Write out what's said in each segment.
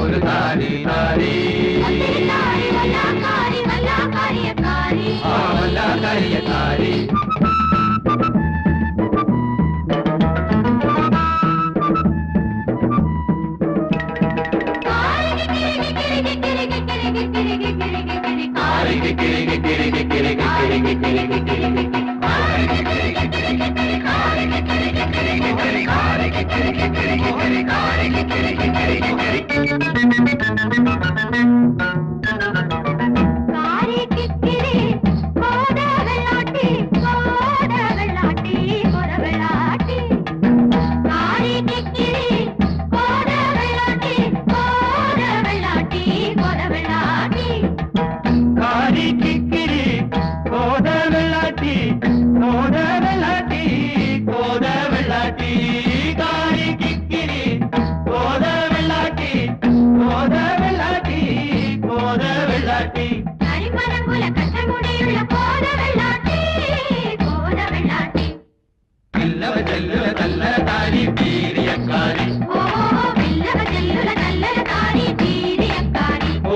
ഒരു താരി താരി വല്ലാകാരിയക്കാരി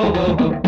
Oh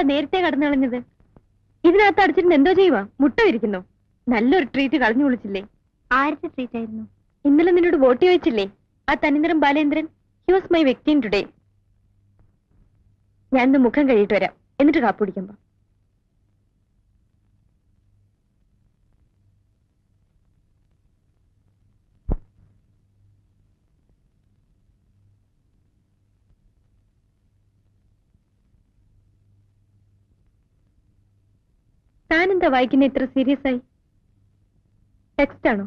എന്താ നേരത്തെ കടന്നു കളഞ്ഞത്? ഇതിനകത്ത് അടിച്ചിട്ട് എന്തോ ചെയ്യുവാ? മുട്ട വിരിക്കുന്നോ? നല്ലൊരു ട്രീറ്റ് കളഞ്ഞു വിളിച്ചില്ലേ? ആരുടെ ട്രീറ്റ് ആയിരുന്നു? ഇന്നലെ നിന്നോട് വോട്ട് ചോദിച്ചില്ലേ ആ തനിനിറം ബാലേന്ദ്രൻ? ഹി വാസ് മൈ വ്യക്തി ടുഡേ. ഞാൻ ഇന്ന് മുഖം കഴിയിട്ട് വരാം, എന്നിട്ട് കാപ്പി കുടിക്കുമ്പോ. താനെന്താ വായിക്കുന്ന ഇത്ര സീരിയസ് ആയി? ടെക്സ്റ്റ് ആണോ?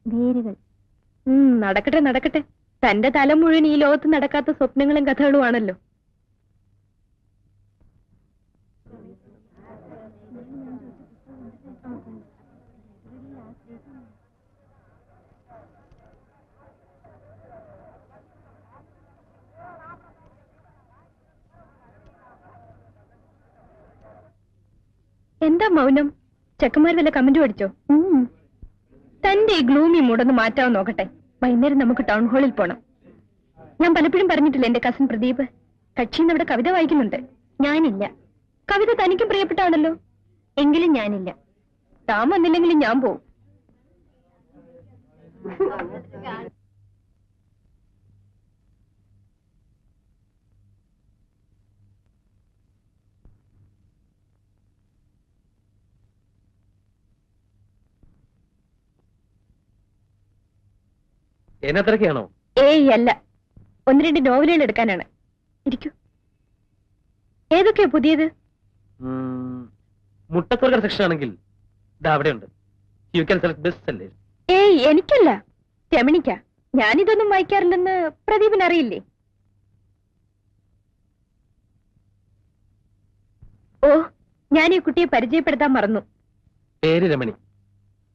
വേരുകൾ. നടക്കട്ടെ നടക്കട്ടെ. തന്റെ തല മുഴുവൻ ഈ ലോകത്ത് നടക്കാത്ത സ്വപ്നങ്ങളും കഥകളും ആണല്ലോ. എന്താ മൗനം? ചെക്കന്മാർ വല്ല കമന്റ് പഠിച്ചോ? തന്റെ ഈ ഗ്ലൂമി മൂടൊന്ന് മാറ്റാൻ നോക്കട്ടെ. വൈകുന്നേരം നമുക്ക് ടൗൺ ഹാളിൽ പോണം. ഞാൻ പലപ്പോഴും പറഞ്ഞിട്ടില്ല എന്റെ കസിൻ പ്രദീപ് കക്ഷിന്ന് അവിടെ കവിത വായിക്കുന്നുണ്ട്. ഞാനില്ല. കവിത തനിക്കും പ്രിയപ്പെട്ടാണല്ലോ. എങ്കിലും ഞാനില്ല. താൻ വന്നില്ലെങ്കിലും ഞാൻ പോവും. എന്നത്രയ്ക്കാണോ? ഏയ് അല്ല, 1-2 നോവലുകൾ എടുക്കാനാണ്. ഇരിക്കൂ. ഏതൊക്കെയാ പുതിയത്? മുട്ടത്തോർക്കർ സെക്ഷൻ ആണെങ്കിൽ അവിടെയുണ്ട്. You can select best sellers. ഏയ് എനിക്കല്ല, രമണിക്ക. ഞാനിതൊന്നും വായിക്കാറില്ലെന്ന് പ്രദീപിന് അറിയില്ലേ? ഓ, ഞാൻ ഈ കുട്ടിയെ പരിചയപ്പെടുത്താൻ മറന്നു. പേര് രമണി.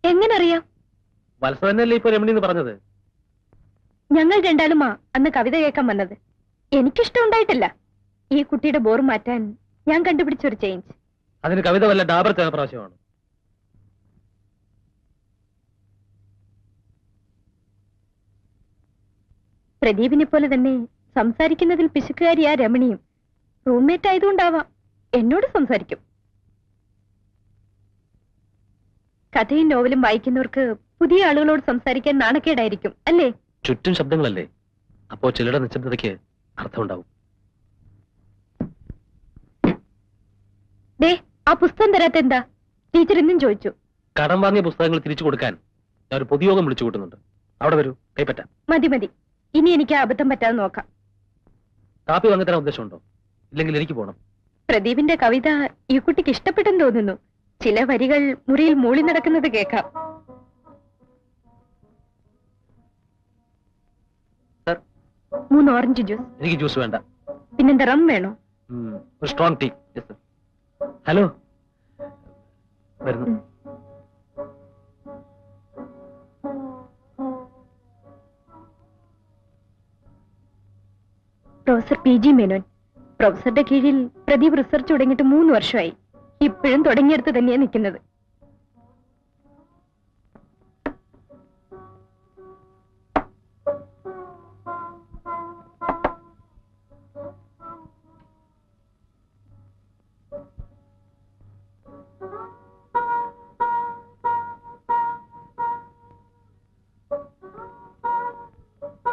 എങ്ങനെ അറിയാം? വത്സ തന്നെയല്ലേ ഇപ്പൊ രമണി എന്ന് പറഞ്ഞത്? ഞങ്ങൾ രണ്ടാളുമാ അന്ന് കവിത കേൾക്കാൻ വന്നത്. എനിക്കിഷ്ടം ഉണ്ടായിട്ടില്ല. ഈ കുട്ടിയുടെ ബോർ മാറ്റാൻ ഞാൻ കണ്ടുപിടിച്ചൊരു ചേഞ്ച്. അതിന് കവിത വല്ല ഡാബർ പ്രാവശ്യമാണ്. പ്രദീപിനെ പോലെ തന്നെ സംസാരിക്കുന്നതിൽ പിശുക്കുകാരിയാ രമണിയും. റൂംമേറ്റ് ആയതുകൊണ്ടാവാം എന്നോട് സംസാരിക്കും. കഥയും നോവലും വായിക്കുന്നവർക്ക് പുതിയ ആളുകളോട് സംസാരിക്കാൻ നാണക്കേടായിരിക്കും അല്ലേ? ചുറ്റും ശബ്ദങ്ങളല്ലേ, അപ്പോ ചിലരുടെ നിശബ്ദതയ്ക്ക് അർത്ഥമുണ്ടാവും. ദേ, ആ പുസ്തകം തരാത്ത എന്താ? ടീച്ചർ ഇന്നും ചോദിച്ചു. കടം വാങ്ങിയ പുസ്തകങ്ങൾ തിരിച്ചു കൊടുക്കാൻ ഞാൻ ഒരു പൊതുയോഗം വിളിച്ചു കൂട്ടുന്നുണ്ട്. അവിടെ വരൂ, കൈപ്പറ്റാം. മതി മതി, ഇനി എനിക്ക് ആ അബദ്ധം പറ്റാതെ നോക്കാം. കാപ്പി വാങ്ങി തരാൻ ഉദ്ദേശമുണ്ടോ? ഇല്ലെങ്കിൽ എനിക്ക് പോകണം. പ്രദീപിന്റെ കവിത ഈ കുട്ടിക്ക് ഇഷ്ടപ്പെട്ടെന്ന് തോന്നുന്നു. ചില വരികൾ മുറിയിൽ മൂളി നടക്കുന്നത് കേൾക്കാം. Sir, 3 orange juice. എനിക്ക് ജ്യൂസ് വേണ്ട. പിന്നെന്താ, റം വേണോ? ഒരു സ്ട്രോങ് ടീ. ഹലോ, വരുന്നു. Professor PG Menon. പ്രൊഫസറുടെ കീഴിൽ പ്രദീപ് റിസർച്ച് തുടങ്ങിയിട്ട് 3 വർഷമായി. ഇപ്പോഴും തുടങ്ങിയെടുത്ത് തന്നെയാ നിൽക്കുന്നത്.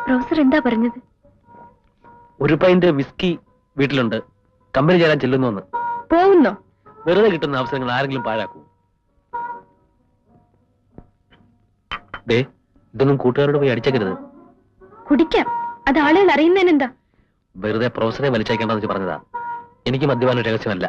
പ്രൊഫസർ എന്താ പറഞ്ഞത്? ഒരു പൈന്റ് വിസ്കി വീട്ടിലുണ്ട്, കമ്പനി ചേരാൻ ചെല്ലുന്നു. പോകുന്നോ? വെറുതെ കിട്ടുന്ന അവസരങ്ങൾ ആരെങ്കിലും പാഴാക്കൂ? ദേ, ഇതൊന്നും കൂട്ടുകാരോട് പോയി അടിച്ചേക്കരുത്. കുടിക്കാം, അത് ആളുകൾ അറിയുന്നതിനെന്താ? വെറുതെ പ്രൊഫസറെ വലിച്ചേക്കേണ്ടെന്ന് വെച്ച് പറഞ്ഞതാ. എനിക്ക് മദ്യപാനം രഹസ്യമല്ല.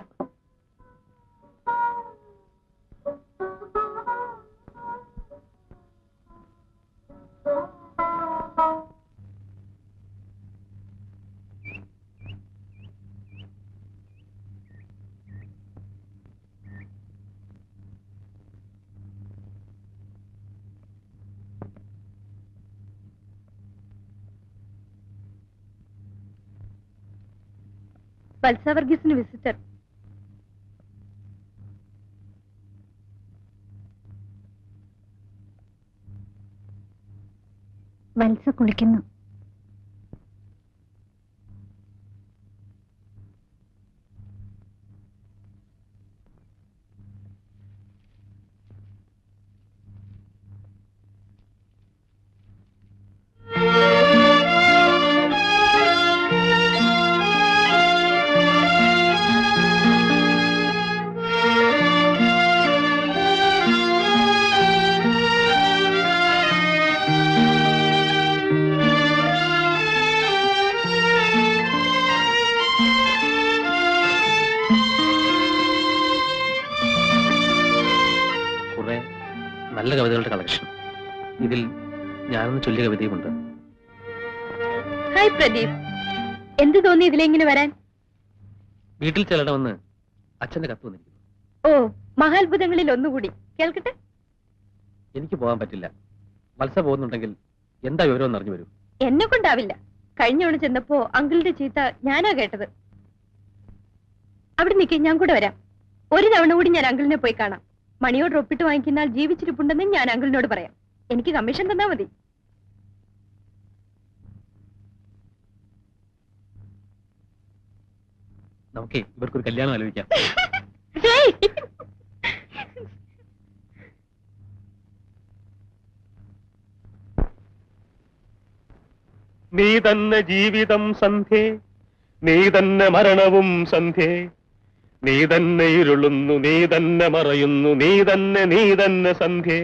വത്സ വർഗീസിന് വിസിറ്റർ. വത്സ കുളിക്കുന്നു. കുറെ നല്ല കവിതകളുടെ കളക്ഷൻ. ഇതിൽ ഞാനൊന്ന് ചൊല്ലിയ കവിതയുമുണ്ട്. ഹായ് പ്രദീപ്, എന്ത് തോന്നി ഇതിലെങ്ങനെ വരാൻ? വീട്ടിൽ ചെല്ലണമെന്ന് അച്ഛന്റെ കത്ത് വന്നിരിക്കുന്നു. ഓ, മഹാത്ഭുതങ്ങളിൽ ഒന്നുകൂടി കേൾക്കട്ടെ. എനിക്ക് പോകാൻ പറ്റില്ല. വത്സ പോകുന്നുണ്ടെങ്കിൽ എന്താ വിവരം അറിഞ്ഞു വരൂ. എന്നെ കൊണ്ടാവില്ല. കഴിഞ്ഞ തവണ ചെന്നപ്പോ അങ്കിളിന്റെ ചീത്ത ഞാനാ കേട്ടത്. അവിടെ നിൽക്കേ, ഞാൻ കൂടെ വരാം. ഒരു തവണ കൂടി ഞാൻ അങ്കിളിനെ പോയി കാണാം. മണിയോട് ഒപ്പിട്ട് വാങ്ങിക്കുന്നാൽ ജീവിച്ചിരിപ്പുണ്ടെന്ന് ഞാൻ അങ്കിളിനോട് പറയാം. എനിക്ക് കമ്മീഷൻ തന്നാ മതി. നമുക്കേ ഇവർക്കൊരു കല്യാണം ആലോചിക്കാം. നീ തന്നെ ജീവിതം സന്ധ്യേ, നീ തന്നെ മരണവും സന്ധ്യേ, നീ തന്നെ ഇരുളുന്നു, നീ തന്നെ മറയുന്നു, നീ തന്നെ സന്ധ്യേ.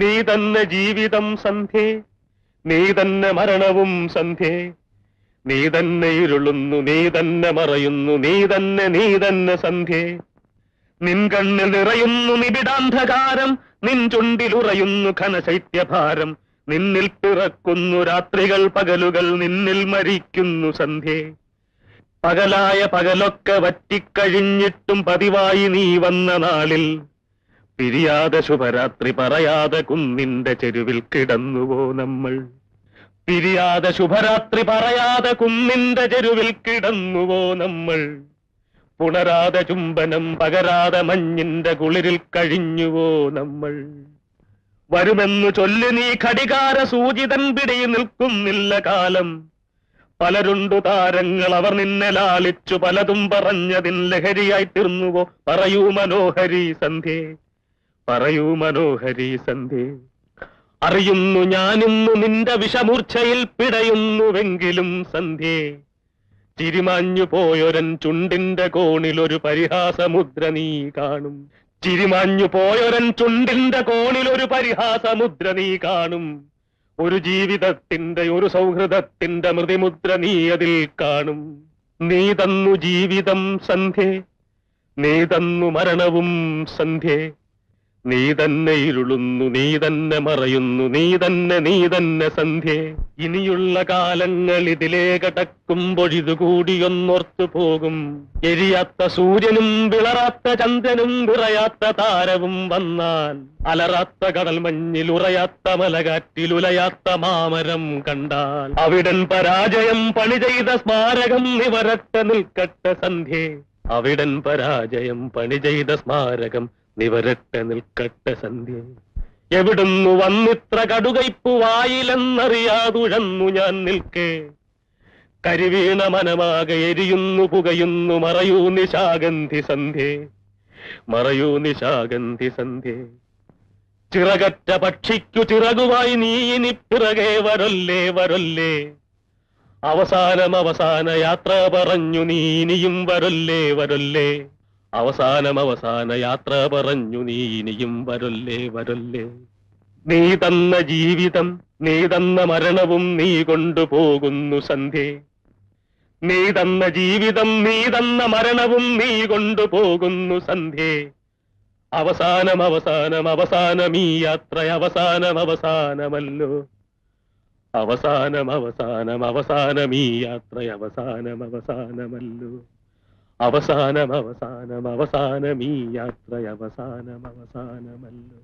നീ തന്നെ ജീവിതം സന്ധ്യേ, നീ തന്നെ മരണവും സന്ധ്യേ, നീ തന്നെ ഇരുളുന്നു, നീ തന്നെ മറയുന്നു, നീ തന്നെ സന്ധ്യേ. നിൻ കണ്ണിൽ നിറയുന്നു നിബിഡാന്ധകാരം, നിൻ ചുണ്ടിലുറയുന്നു ഘനശൈത്യഭാരം, നിന്നിൽ പിറക്കുന്നു രാത്രികൾ പകലുകൾ, നിന്നിൽ മരിക്കുന്നു സന്ധ്യേ. പകലായ പകലൊക്കെ വറ്റിക്കഴിഞ്ഞിട്ടും പതിവായി നീ വന്ന നാളിൽ പിരിയാതെ ശുഭരാത്രി പറയാതെ കുന്നിന്റെ ചെരുവിൽ കിടന്നുവോ നമ്മൾ. പിരിയാതെ ശുഭരാത്രി പറയാതെ കുന്നിന്റെ ചെരുവിൽ കിടന്നുവോ നമ്മൾ. പുണരാതെ ചുംബനം പകരാതെ മഞ്ഞിന്റെ കുളിരിൽ കഴിഞ്ഞുവോ നമ്മൾ. വരുമെന്നു ചൊല്ലി നീ ഘടികാര സൂചിതൻ പിടി നിൽക്കുന്നില്ല കാലം. പലരുണ്ടു താരങ്ങൾ, അവർ നിന്നെ ലാളിച്ചു പലതും പറഞ്ഞതിൻ ലഹരിയായി തീർന്നുവോ. പറയൂ മനോഹരി സന്ധ്യേ, പറയൂ മനോഹരി സന്ധ്യേ. അറിയുന്നു ഞാനിന്നു നിന്റെ വിഷമൂർച്ഛയിൽ പിടയുന്നുവെങ്കിലും സന്ധ്യേ, ചിരിമാഞ്ഞു പോയൊരൻ ചുണ്ടിന്റെ കോണിലൊരു പരിഹാസമുദ്ര നീ കാണും. ചിരിമാഞ്ഞു പോയൊരൻ ചുണ്ടിന്റെ കോണിലൊരു പരിഹാസമുദ്ര നീ കാണും. ഒരു ജീവിതത്തിന്റെ ഒരു സൗഹൃദത്തിന്റെ മൃതിമുദ്ര നീ അതിൽ കാണും. നീ തന്നു ജീവിതം സന്ധ്യേ, നീ തന്നു മരണവും സന്ധ്യേ, നീ തന്നെ ഇരുളുന്നു, നീ തന്നെ മറയുന്നു, നീ തന്നെ സന്ധ്യേ. ഇനിയുള്ള കാലങ്ങൾ ഇതിലേ കടക്കുമ്പൊഴിതുകൂടിയൊന്നോർത്തു പോകും. എരിയാത്ത സൂര്യനും വിളറാത്ത ചന്ദ്രനും വിറയാത്ത താരവും വന്നാൽ, അലറാത്ത കടൽ മഞ്ഞിൽ ഉറയാത്ത മലകാറ്റിൽ ഉലയാത്ത മാമരം കണ്ടാൽ, അവിടൻ പരാജയം പണി ചെയ്ത സ്മാരകം നിവരട്ടെ നിൽക്കട്ടെ സന്ധ്യേ. അവിടൻ പരാജയം പണി ചെയ്ത സ്മാരകം നിവരട്ടെ നിൽക്കട്ടെ സന്ധ്യേ. എവിടുന്നു വന്നിത്ര കടുകയ്പു വായിലെന്നറിയാതുഴന്നു ഞാൻ നിൽക്കേ. കരിവീണ മനമാകെ എരിയുന്നു പുകയുന്നു, മറയൂ നിശാഗന്ധി സന്ധ്യേ, മറയൂ നിശാഗന്ധി സന്ധ്യേ. ചിറകറ്റ പക്ഷിക്കു ചിറകുമായി നീ ഇനി പിറകെ വരൊല്ലേ വരൊല്ലേ. അവസാന യാത്ര പറഞ്ഞു നീ ഇനിയും വരൊല്ലേ വരൊല്ലേ. അവസാന യാത്ര പറഞ്ഞു നീ ഇനിയും വരൊല്ലേ വരൊല്ലേ. നീ തന്ന ജീവിതം, നീ തന്ന മരണവും നീ കൊണ്ടുപോകുന്നു സന്ധ്യേ. നീ തന്ന ജീവിതം, നീ തന്ന മരണവും നീ കൊണ്ടുപോകുന്നു സന്ധ്യേ. അവസാനം ഈ യാത്ര അവസാനമല്ലോ. അവസാനം ഈ യാത്ര അവസാനമല്ലോ. അവസാനം ഈ യാത്ര അവസാനമല്ലോ.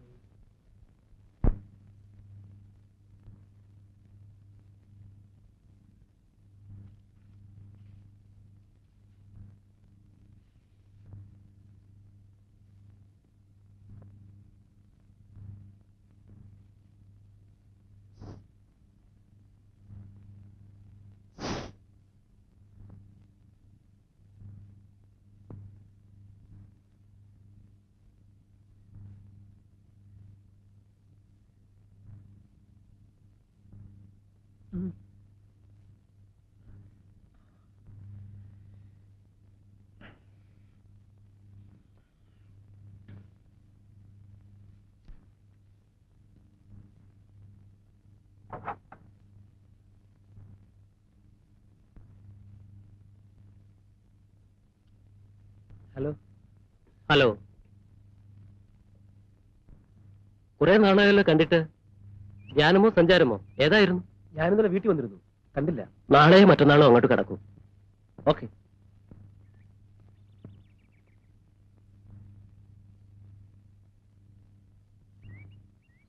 ഹലോ. കുറെ നാളായല്ലോ കണ്ടിട്ട്. ധ്യാനമോ സഞ്ചാരമോ ഏതായിരുന്നു? ഞാനിന്നലെ വീട്ടിൽ വന്നിരുന്നു, കണ്ടില്ല. നാളെയോ മറ്റന്നാളോ അങ്ങോട്ട് കടക്കൂ. ഓക്കെ.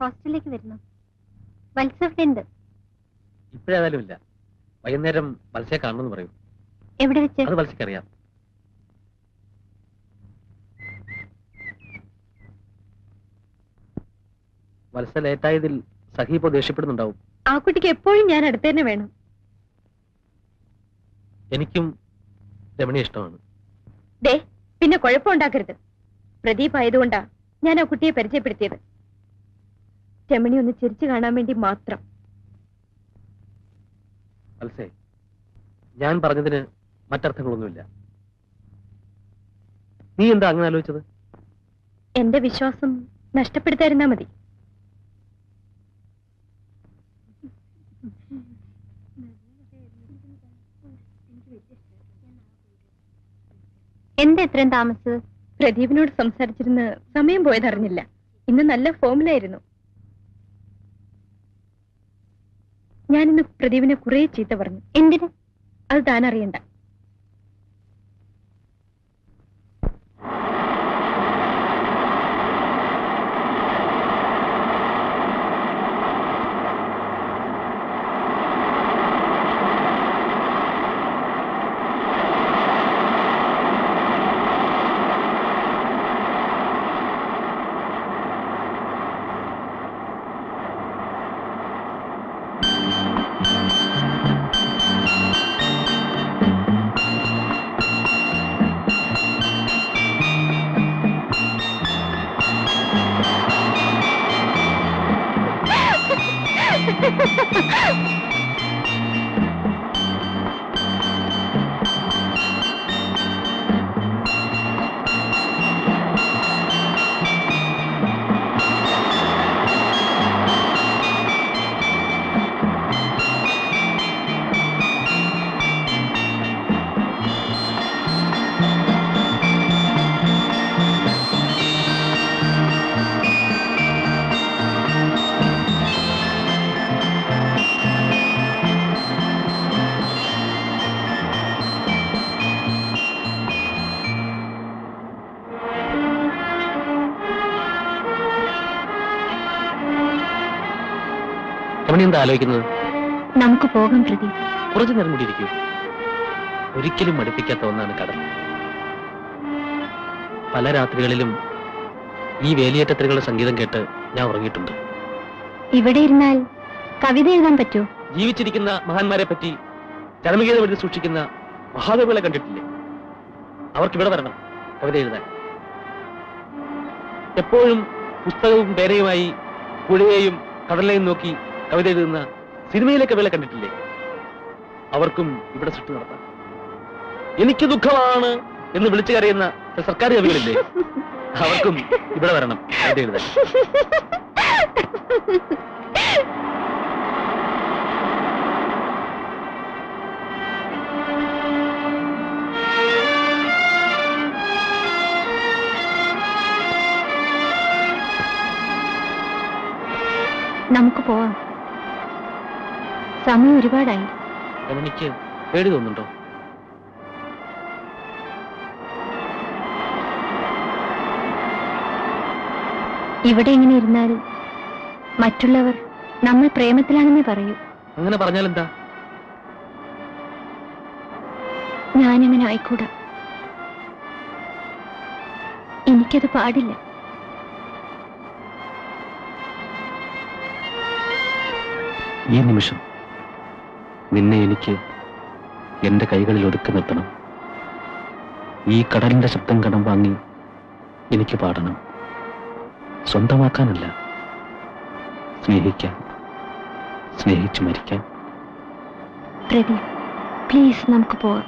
ഹോസ്റ്റലിലേക്ക് വരുന്നു. വത്സവ്യുണ്ട്. ഇപ്പോഴേതായാലും ഇല്ല. വൈകുന്നേരം വത്സയെ കാണണമെന്ന് പറയൂ. എവിടെ വെച്ച്? അത് വത്സയ്ക്കറിയാം. വത്സ ലേറ്റായതിൽ സഖി ഇപ്പോ ദേഷ്യപ്പെടുന്നുണ്ടാവും. ആ കുട്ടിക്ക് എപ്പോഴും ഞാൻ അടുത്ത് തന്നെ വേണം. എനിക്കും രമണിയെ ഇഷ്ടമാണ്. ദേ, പിന്നെ കുഴപ്പമുണ്ടാക്കരുത്. പ്രദീപ് ആയതുകൊണ്ടാ ഞാൻ ആ കുട്ടിയെ പരിചയപ്പെടുത്തിയത്. രമണി ഒന്ന് ചിരിച്ചു കാണാൻ വേണ്ടി മാത്രം. വത്സേ, ഞാൻ പറഞ്ഞതിന് മറ്റർത്ഥങ്ങളൊന്നുമില്ല. നീ എന്താ അങ്ങനെ ആലോചിച്ചത്? എന്റെ വിശ്വാസം നഷ്ടപ്പെടുത്താതിരുന്നാ മതി. എന്താ എത്രയും താമസിച്ചത്? പ്രദീപിനോട് സംസാരിച്ചിരുന്ന് സമയം പോയതറിഞ്ഞില്ല. ഇന്ന് നല്ല ഫോമിലായിരുന്നു. ഞാനിന്ന് പ്രദീപിനെ കുറെ ചീത്ത പറഞ്ഞു. എന്തിന്? അത് താൻ അറിയണ്ട. രമണി എന്താ ആലോചിക്കുന്നത്? നമുക്ക് പോകാം പ്രദീപ്. കുറച്ചു നേരം കൂടി ഇരിക്കൂ. ഒരിക്കലും മടുപ്പിക്കാത്ത ഒന്നാണ് കടൽ. പല രാത്രികളിലും ഈ വേലിയേറ്റത്തിലുള്ള സംഗീതം കേട്ട് ഞാൻ ഉറങ്ങിയിട്ടുണ്ട്. ഇവിടെ ഇരുന്നാൽ കവിത എഴുതാൻ പറ്റുമോ? ജീവിച്ചിരിക്കുന്ന മഹാന്മാരെ പറ്റി ചരമഗീതം എഴുതി സൂക്ഷിക്കുന്ന മഹാകവികളെ കണ്ടിട്ടില്ലേ? അവർക്ക് ഇവിടെ വരണം കവിത എഴുതാൻ. എപ്പോഴും പുസ്തകവും പേനയുമായി പുഴയെയും കടലിനെയും നോക്കി കവിത എഴുതുന്ന സിനിമയിലെ കവികളെ കണ്ടിട്ടില്ലേ? അവർക്കും ഇവിടെ സൃഷ്ടി നടത്താം. എനിക്ക് ദുഃഖമാണ് എന്ന് വിളിച്ചു കരയുന്ന സർക്കാർ കവികളില്ലേ? അവർക്കും ഇവിടെ വരണം കവിത എഴുതാൻ. നമുക്ക് പോവാം. സമയം ഒരുപാടായി. രമണിക്ക് പേടി തോന്നുന്നുണ്ടോ? ഇവിടെ ഇങ്ങനെ ഇരുന്നാൽ മറ്റുള്ളവർ നമ്മൾ പ്രേമത്തിലാണെന്നേ പറയൂ. അങ്ങനെ പറഞ്ഞാലെന്താ? ഞാനങ്ങനെ ആയിക്കൂടാ. എനിക്കത് പാടില്ല. ഈ നിമിഷം നിന്നെ എനിക്ക് എന്റെ കൈകളിൽ ഒതുക്കി നിർത്തണം. ഈ കടലിന്റെ ശബ്ദം കടം വാങ്ങി എനിക്ക് പാടണം. സ്വന്തമാക്കാനല്ല, സ്നേഹിക്കാൻ, സ്നേഹിച്ചു മരിക്കാൻ. പ്രദീപ്, പ്ലീസ് നമുക്ക് പോവാം.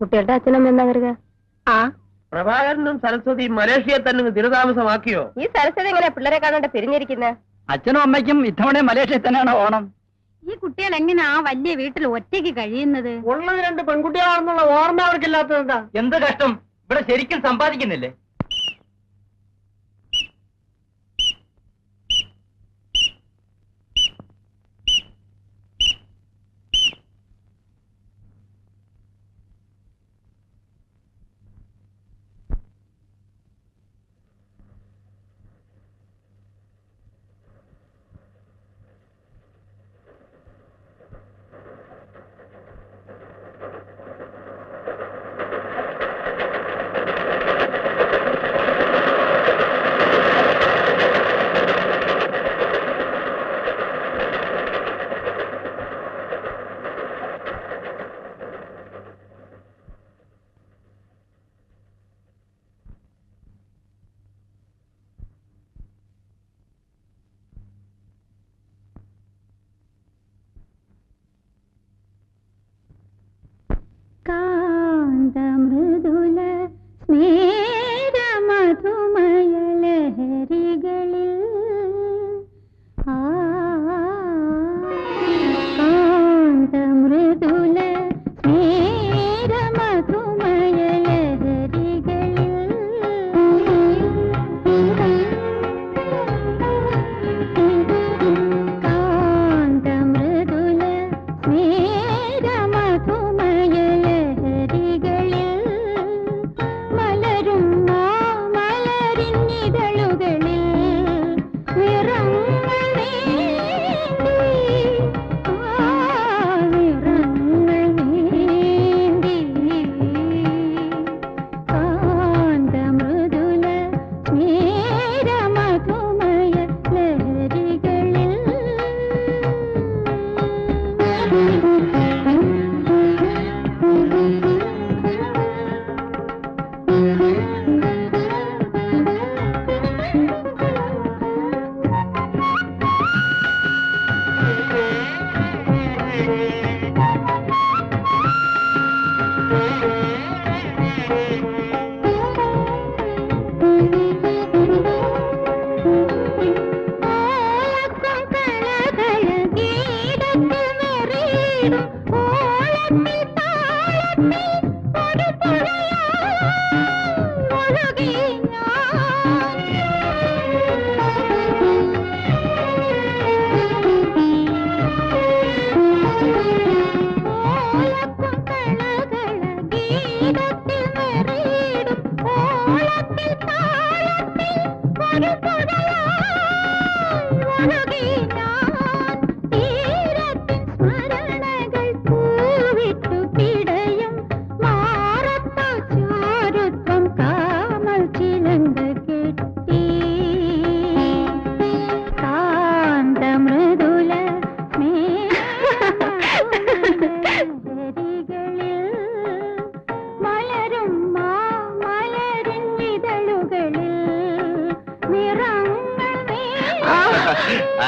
കുട്ടികളുടെ അച്ഛനമ്മ എന്താ കരുക? ആ പ്രഭാകരനും സരസ്വതി മലേഷ്യയെ തന്നെ തിരുതാമസമാക്കിയോ? ഈ സരസ്വതി എങ്ങനെ പിള്ളേരെ കാണാണ്ട് പിരിഞ്ഞിരിക്കുന്നത്? അച്ഛനും അമ്മയ്ക്കും ഇത്തവണ മലേഷ്യയിൽ തന്നെയാണ് ഓണം. ഈ കുട്ടികൾ എങ്ങനെയാ വലിയ വീട്ടിൽ ഒറ്റയ്ക്ക് കഴിയുന്നത്? ഉള്ളത് 2 പെൺകുട്ടികളാണെന്നുള്ള ഓർമ്മ അവർക്കില്ലാത്തത് എന്താ? എന്ത് കഷ്ടം, ഇവിടെ ശരിക്കും സമ്പാദിക്കുന്നില്ലേ? കാന്തമൃദുല സ്മേര മധുമയ ലഹരികളിൽ കാന്തമൃദുല സ്മേര മധുമയ ലഹരികളിൽ കാന്തമൃദുല സ്മേര മധുമയ മലരും മാമലരിന്നിതളുകളിൽ നിറങ്ങൾ നീന്തി കാന്തമൃദുല സ്മേര മധുമയ ലഹരികളിൽ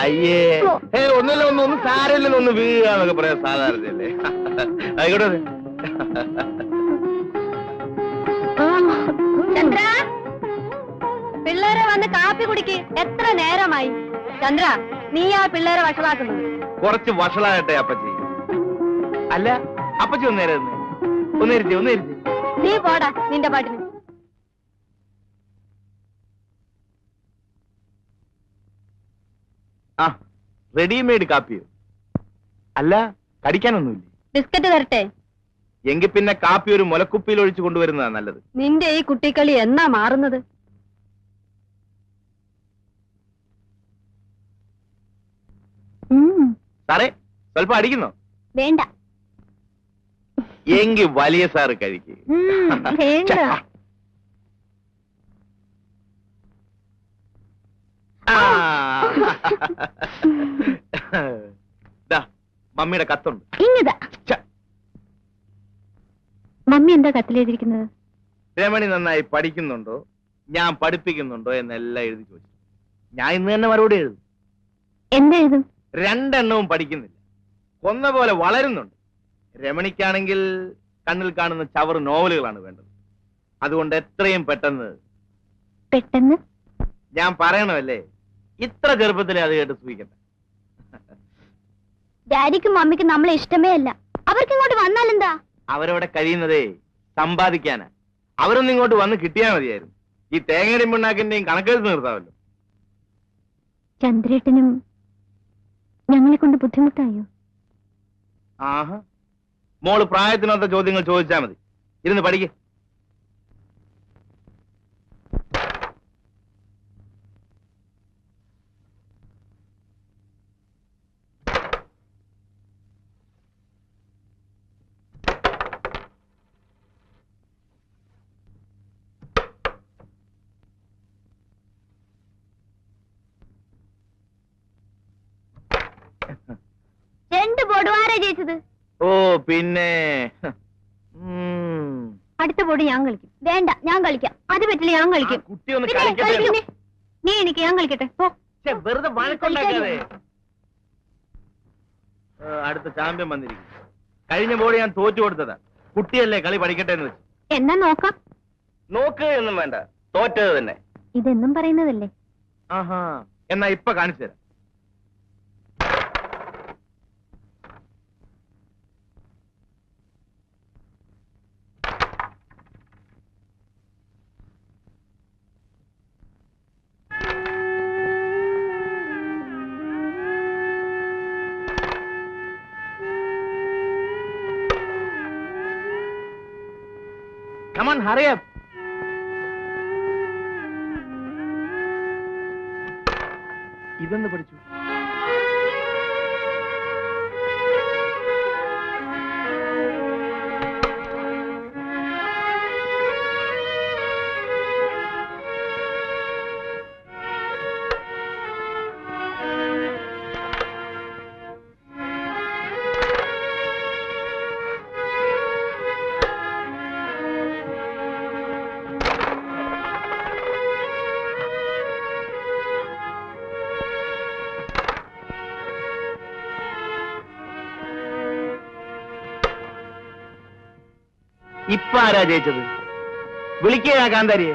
അയ്യേ ഒന്നും സാരമില്ലെന്ന് ഒന്ന് വീഴാന്നൊക്കെ പറയാം, സാധാരണയല്ലേ. ആയിക്കോട്ടെ. ചന്ദ്ര, പിള്ളേരെ വന്ന് കാപ്പി കുടിക്ക്. എത്ര നേരമായി? ചന്ദ്ര, നീ ആ പിള്ളേരെ വഷളാക്കുന്നത്. കുറച്ച് വഷളാകട്ടെ അപ്പച്ചി. അല്ല അപ്പച്ചി ഒന്നേരുത്തി. നീ പോടാ നിന്റെ പാട്ടിന്. ആ റെഡിമെയ്ഡ് കാപ്പിയോ? അല്ല കടിക്കാനൊന്നുമില്ലേ? ബിസ്ക്കറ്റ് തരട്ടെ? എങ്കിൽ പിന്നെ കാപ്പി ഒരു മുലക്കുപ്പിയിൽ ഒഴിച്ചു കൊണ്ടുവരുന്നതാ നല്ലത്. നിന്റെ ഈ കുട്ടിക്കളി എന്നാ മാറുന്നത്? സാറേ സ്വല്പം അടിക്കുന്നോ? വേണ്ട. എങ്കിൽ വലിയ സാറ് കഴിക്ക്. വേണ്ട. മമ്മിയുടെ കത്തുണ്ട്. ഇങ്ങതാ. മമ്മി എന്താ കത്തിലെഴുതിയിരിക്കുന്നത്? രമണി നന്നായി പഠിക്കുന്നുണ്ടോ, ഞാൻ പഠിപ്പിക്കുന്നുണ്ടോ എന്നെല്ലാം എഴുതി ചോദിച്ചു. ഞാൻ ഇന്ന് തന്നെ മറുപടി എഴുതും. എന്താ എഴുതും? 2 എണ്ണവും പഠിക്കുന്നില്ല, കൊന്ന പോലെ വളരുന്നുണ്ട്. രമണിക്കാണെങ്കിൽ കണ്ണിൽ കാണുന്ന ചവറ് നോവലുകളാണ് വേണ്ടത്. അതുകൊണ്ട് എത്രയും പെട്ടെന്ന് പെട്ടെന്ന് ഞാൻ പറയണമല്ലേ, ഇത്ര ചെറുപ്പത്തിലെ അത് കേട്ട് സൂഹിക്കട്ടെ. ഡാഡിക്കും മമ്മിക്കും നമ്മളെ ഇഷ്ടമേ അല്ല. അവർക്ക് ഇങ്ങോട്ട് വന്നാലെന്താ? അവരവിടെ കഴിയുന്നതേ സമ്പാദിക്കാനാ. അവരൊന്നും ഇങ്ങോട്ട് വന്ന് കിട്ടിയാ മതിയായിരുന്നു. ഈ തേങ്ങയുടെയും പിണ്ണാക്കിന്റെയും കണക്കെടുത്ത് നിർത്താമല്ലോ. ചന്ദ്രേട്ടനും ഞങ്ങളെ കൊണ്ട് ബുദ്ധിമുട്ടായോ? ആഹാ, മോള് പ്രായത്തിനൊത്ത ചോദ്യങ്ങൾ ചോദിച്ചാ മതി. ഇരുന്ന് പഠിക്ക. രണ്ട് ബോർഡ് ആരാ ജയിച്ചത്? ഓ പിന്നെ അടുത്ത ബോർഡ് ഞാൻ കളിക്കും. വേണ്ട, ഞാൻ കളിക്കാം. അത് പറ്റില്ല, ഞാൻ കളിക്കും. കുട്ടി ഒന്ന് കളിക്കട്ടെ. നീ എനിക്ക്, ഞാൻ കളിക്കട്ടെ. പോ. വെറുതെ വഴക്കുണ്ടാക്കാതെ. അടുത്ത ചാമ്പ്യൻ വന്നിരിക്കും. കഴിഞ്ഞ ബോർഡ് ഞാൻ തോറ്റു കൊടുത്തതാ. കുട്ടിയല്ലേ, കളി പഠിക്കട്ടെ എന്ന് വെച്ചു. എന്നാ നോക്കാം. നോക്ക് എന്നും വേണ്ട, തോറ്റത് തന്നെ. ഇതെന്നും പറയുന്നതല്ലേ? ആഹാ, എന്നാ ഇപ്പൊ കാണിച്ചു തരാം. Come on, hurry up. ഇതെന്ന് പഠിച്ചു. ഇപ്പൊ ആരാ ജയിച്ചത്? വിളിക്കുക കാന്താരിയെ.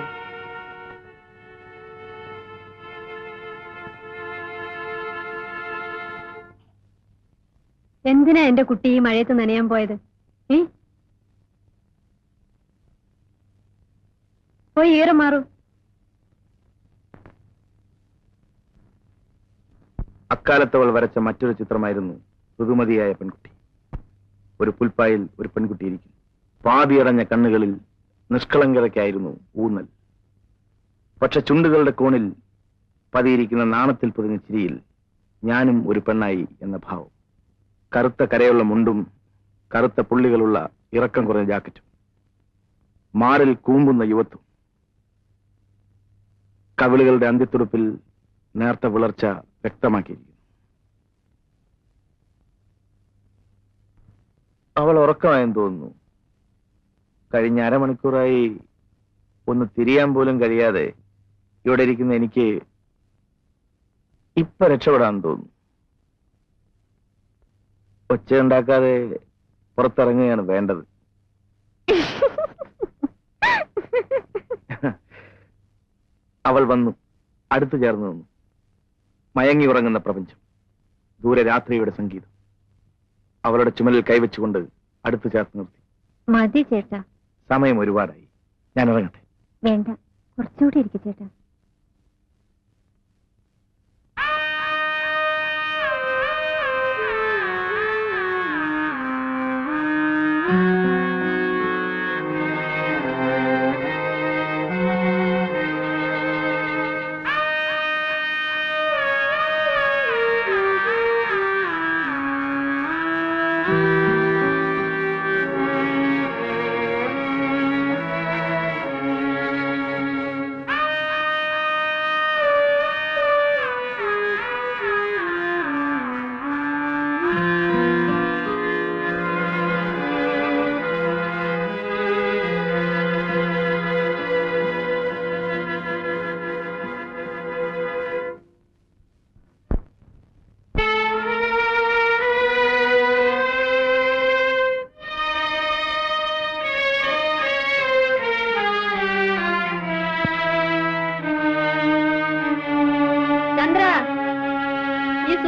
എന്തിനാ എന്റെ കുട്ടി ഈ മഴയത്ത് നനയാൻ പോയത്? പോയി ഈറം മാറൂ. അക്കാലത്തവൾ വരച്ച മറ്റൊരു ചിത്രമായിരുന്നു ഋതുമതിയായ പെൺകുട്ടി. ഒരു പുൽപ്പായിൽ ഒരു പെൺകുട്ടി ഇരിക്കും. പാതിയടഞ്ഞ കണ്ണുകളിൽ നിഷ്കളങ്കതയ്ക്കായിരുന്നു ഊന്നൽ. പക്ഷെ ചുണ്ടുകളുടെ കോണിൽ പതിയിരിക്കുന്ന നാണത്തിൽ പൊതിഞ്ഞ ചിരിയിൽ ഞാനും ഒരു പെണ്ണായി എന്ന ഭാവം. കറുത്ത കരയുള്ള മുണ്ടും കറുത്ത പുള്ളികളുള്ള ഇറക്കം കുറഞ്ഞ ജാക്കറ്റും, മാറിൽ കൂമ്പുന്ന യുവത്വം, കവിളുകളുടെ അന്ത്യത്തുടുപ്പിൽ നേർത്ത വിളർച്ച വ്യക്തമാക്കിയിരിക്കുന്നു. അവൾ ഉറക്കമായെന്ന് തോന്നുന്നു. കഴിഞ്ഞ അരമണിക്കൂറായി ഒന്ന് തിരിയാൻ പോലും കഴിയാതെ ഇവിടെ ഇരിക്കുന്ന എനിക്ക് ഇപ്പൊ രക്ഷപ്പെടാൻ തോന്നുന്നു. ഒച്ചയുണ്ടാക്കാതെ പുറത്തിറങ്ങുകയാണ് വേണ്ടത്. അവൾ വന്നു, അടുത്തു ചേർന്ന് നിന്നു. മയങ്ങി ഉറങ്ങുന്ന പ്രപഞ്ചം, ദൂരെ രാത്രിയുടെ സംഗീതം. അവളുടെ ചുമലിൽ കൈവച്ചുകൊണ്ട് അടുത്തു ചേർത്ത് നിർത്തി. മതി ചേട്ടാ, സമയം ഒരുപാടായി, ഞാൻ ഇറങ്ങട്ടെ. വേണ്ട, കുറച്ചുകൂടി ഇരിക്കും ചേട്ടാ.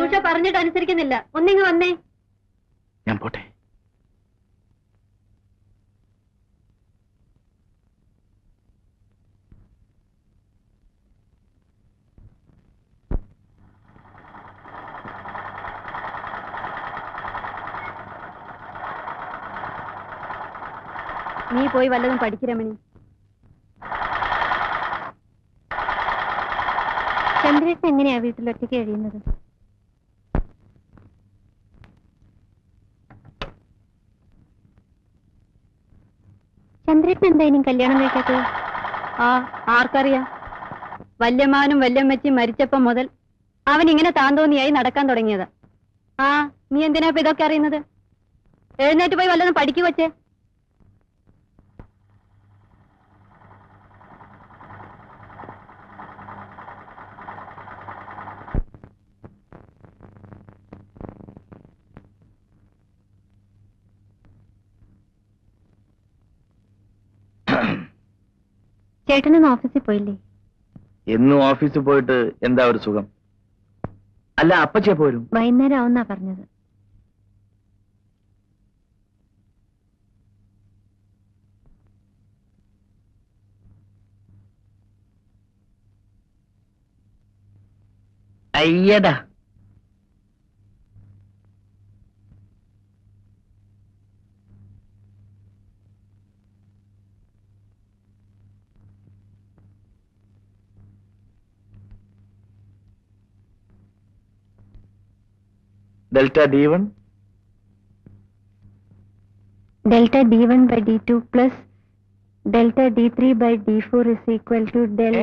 ഉഷ പറഞ്ഞിട്ട് അനുസരിക്കുന്നില്ല. ഒന്നിങ്ങ് വന്നേ. ഞാൻ പോട്ടെ. നീ പോയി വല്ലതും പഠിക്കരമണി. ചന്ദ്രേട്ടൻ എങ്ങനെയാ വീട്ടിൽ ഒറ്റയ്ക്ക് കഴിയുന്നത്? ചന്ദ്രേട്ടൻ എന്താ ഇനി കല്യാണം കഴിക്കാത്തത്? ആർക്കറിയാം. വല്യമ്മാനും വല്യമ്മച്ചിയും മരിച്ചപ്പം മുതൽ അവൻ ഇങ്ങനെ താന്തോന്നിയായി നടക്കാൻ തുടങ്ങിയത്. നീ എന്തിനാ ഇപ്പൊ ഇതൊക്കെ അറിയുന്നത്? എഴുന്നേറ്റ് പോയി വല്ലതും പഠിക്കു വച്ചേ. ചേട്ടനൊന്ന് ഓഫീസിൽ പോയില്ലേ? എന്നും ഓഫീസിൽ പോയിട്ട് എന്താ ഒരു സുഖം? അല്ല, അപ്പച്ചേ പോരും. വൈകുന്നേരം ആവുന്നാ പറഞ്ഞത്. അയ്യടാ, delta d1 delta d1 by d2 plus delta d3 by d4 is equal to del.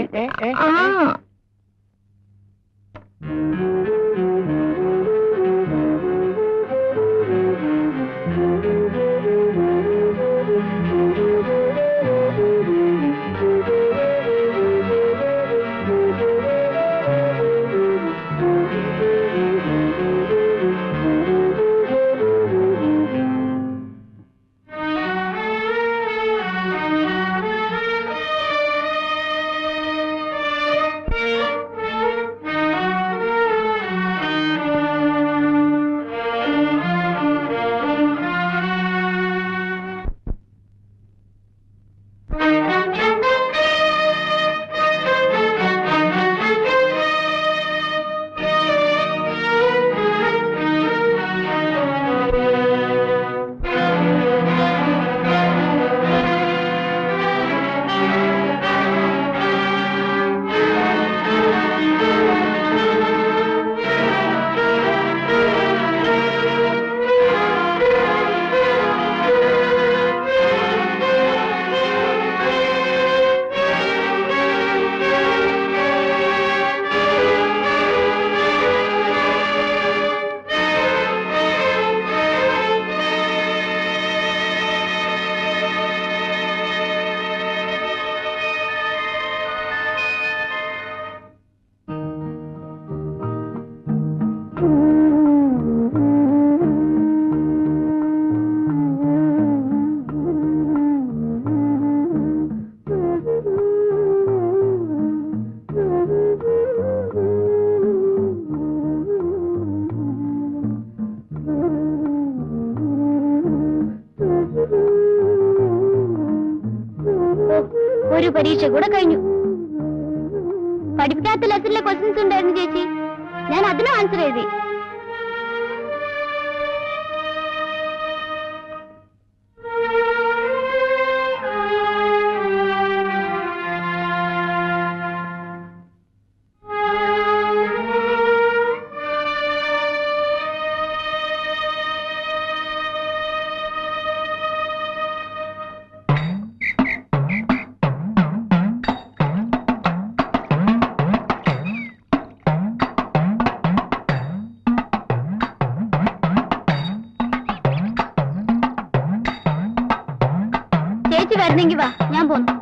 ഒരു പരീക്ഷ കൂടെ കഴിഞ്ഞു. പഠിപ്പിക്കാത്ത ലെസണിലെ ക്വസ്റ്റ്യൻസ് ഉണ്ടായിരുന്നു ചേച്ചി. ഞാൻ അതിന് ആൻസർ എഴുതി. ചേച്ചി വരുന്നെങ്കി വാ, ഞാൻ പോന്നു.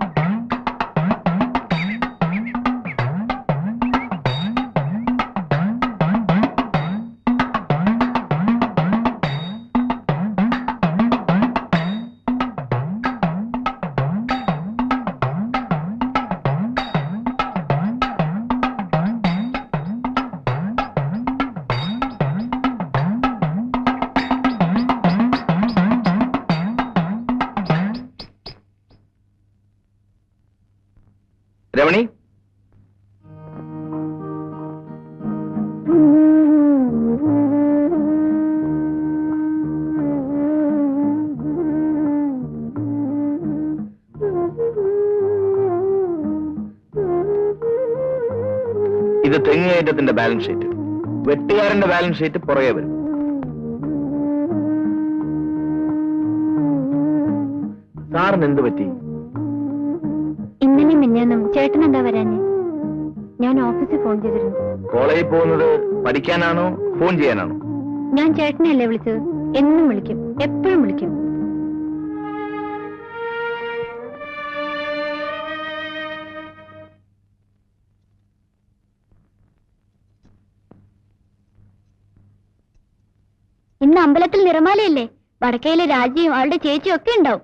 ഇത് തെങ്ങുകയറ്റത്തിന്റെ ബാലൻസ് ഷീറ്റ്. വെട്ടുകാരന്റെ ബാലൻസ് ഷീറ്റ് പുറകെ വരും. സാറിന് എന്ത് പറ്റി? ഇന്നലെ മിന്നാന്നും ചേട്ടൻ എന്താ വരാഞ്ഞേ? ഞാൻ ഓഫീസിൽ ഫോൺ ചെയ്തിരുന്നു. കോളേജിൽ പോകുന്നത് പഠിക്കാനാണോ ഫോൺ ചെയ്യാനാണോ? ഞാൻ ചേട്ടനെയല്ലേ വിളിച്ചത്? എന്നും വിളിക്കും, എപ്പോഴും വിളിക്കും. ഇന്ന് അമ്പലത്തിൽ നിറമാലയല്ലേ? വടക്കയിലെ രാജിയും അവളുടെ ചേച്ചിയും ഒക്കെ ഉണ്ടാവും.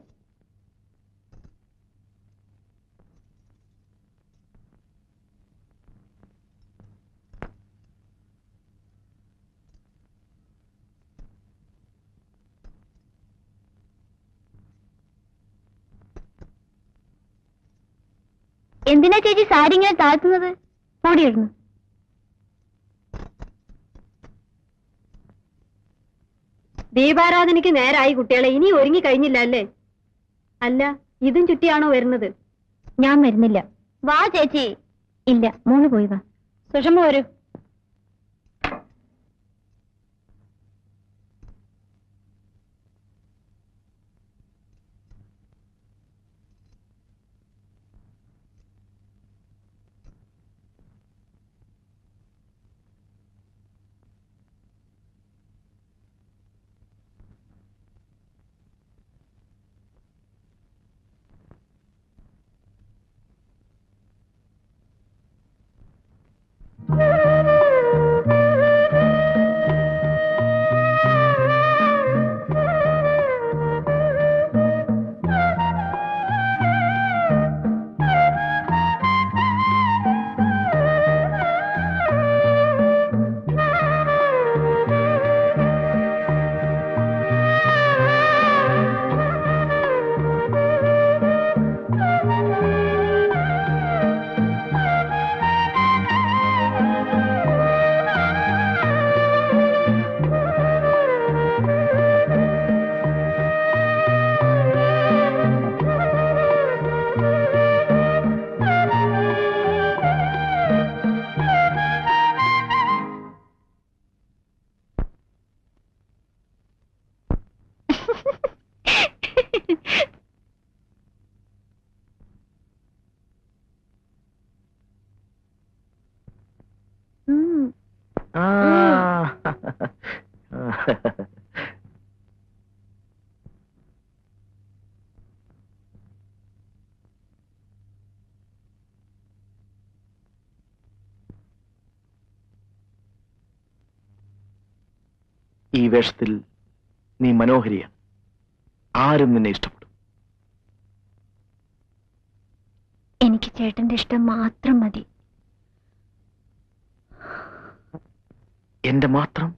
എന്തിനാ ചേച്ചി സാരി ഇങ്ങനെ താഴ്ത്തുന്നത്? ഓടിയിടുന്നു. ദീപാരാധനയ്ക്ക് നേരായി കുട്ടികളെ. ഇനി ഒരുങ്ങി കഴിഞ്ഞില്ല അല്ലേ? അല്ല, ഇതും ചുറ്റിയാണോ വരുന്നത്? ഞാൻ വരുന്നില്ല. വാ ചേച്ചി. ഇല്ല, മോള് പോയി വാ. സുഷമ വരൂ. ഈ വേഷത്തിൽ നീ മനോഹരിയാണ്. ആരും നിന്നെ ഇഷ്ടപ്പെടും. എനിക്ക് ചേട്ടന്റെ ഇഷ്ടം മാത്രം മതി. എന്റെ മാത്രം?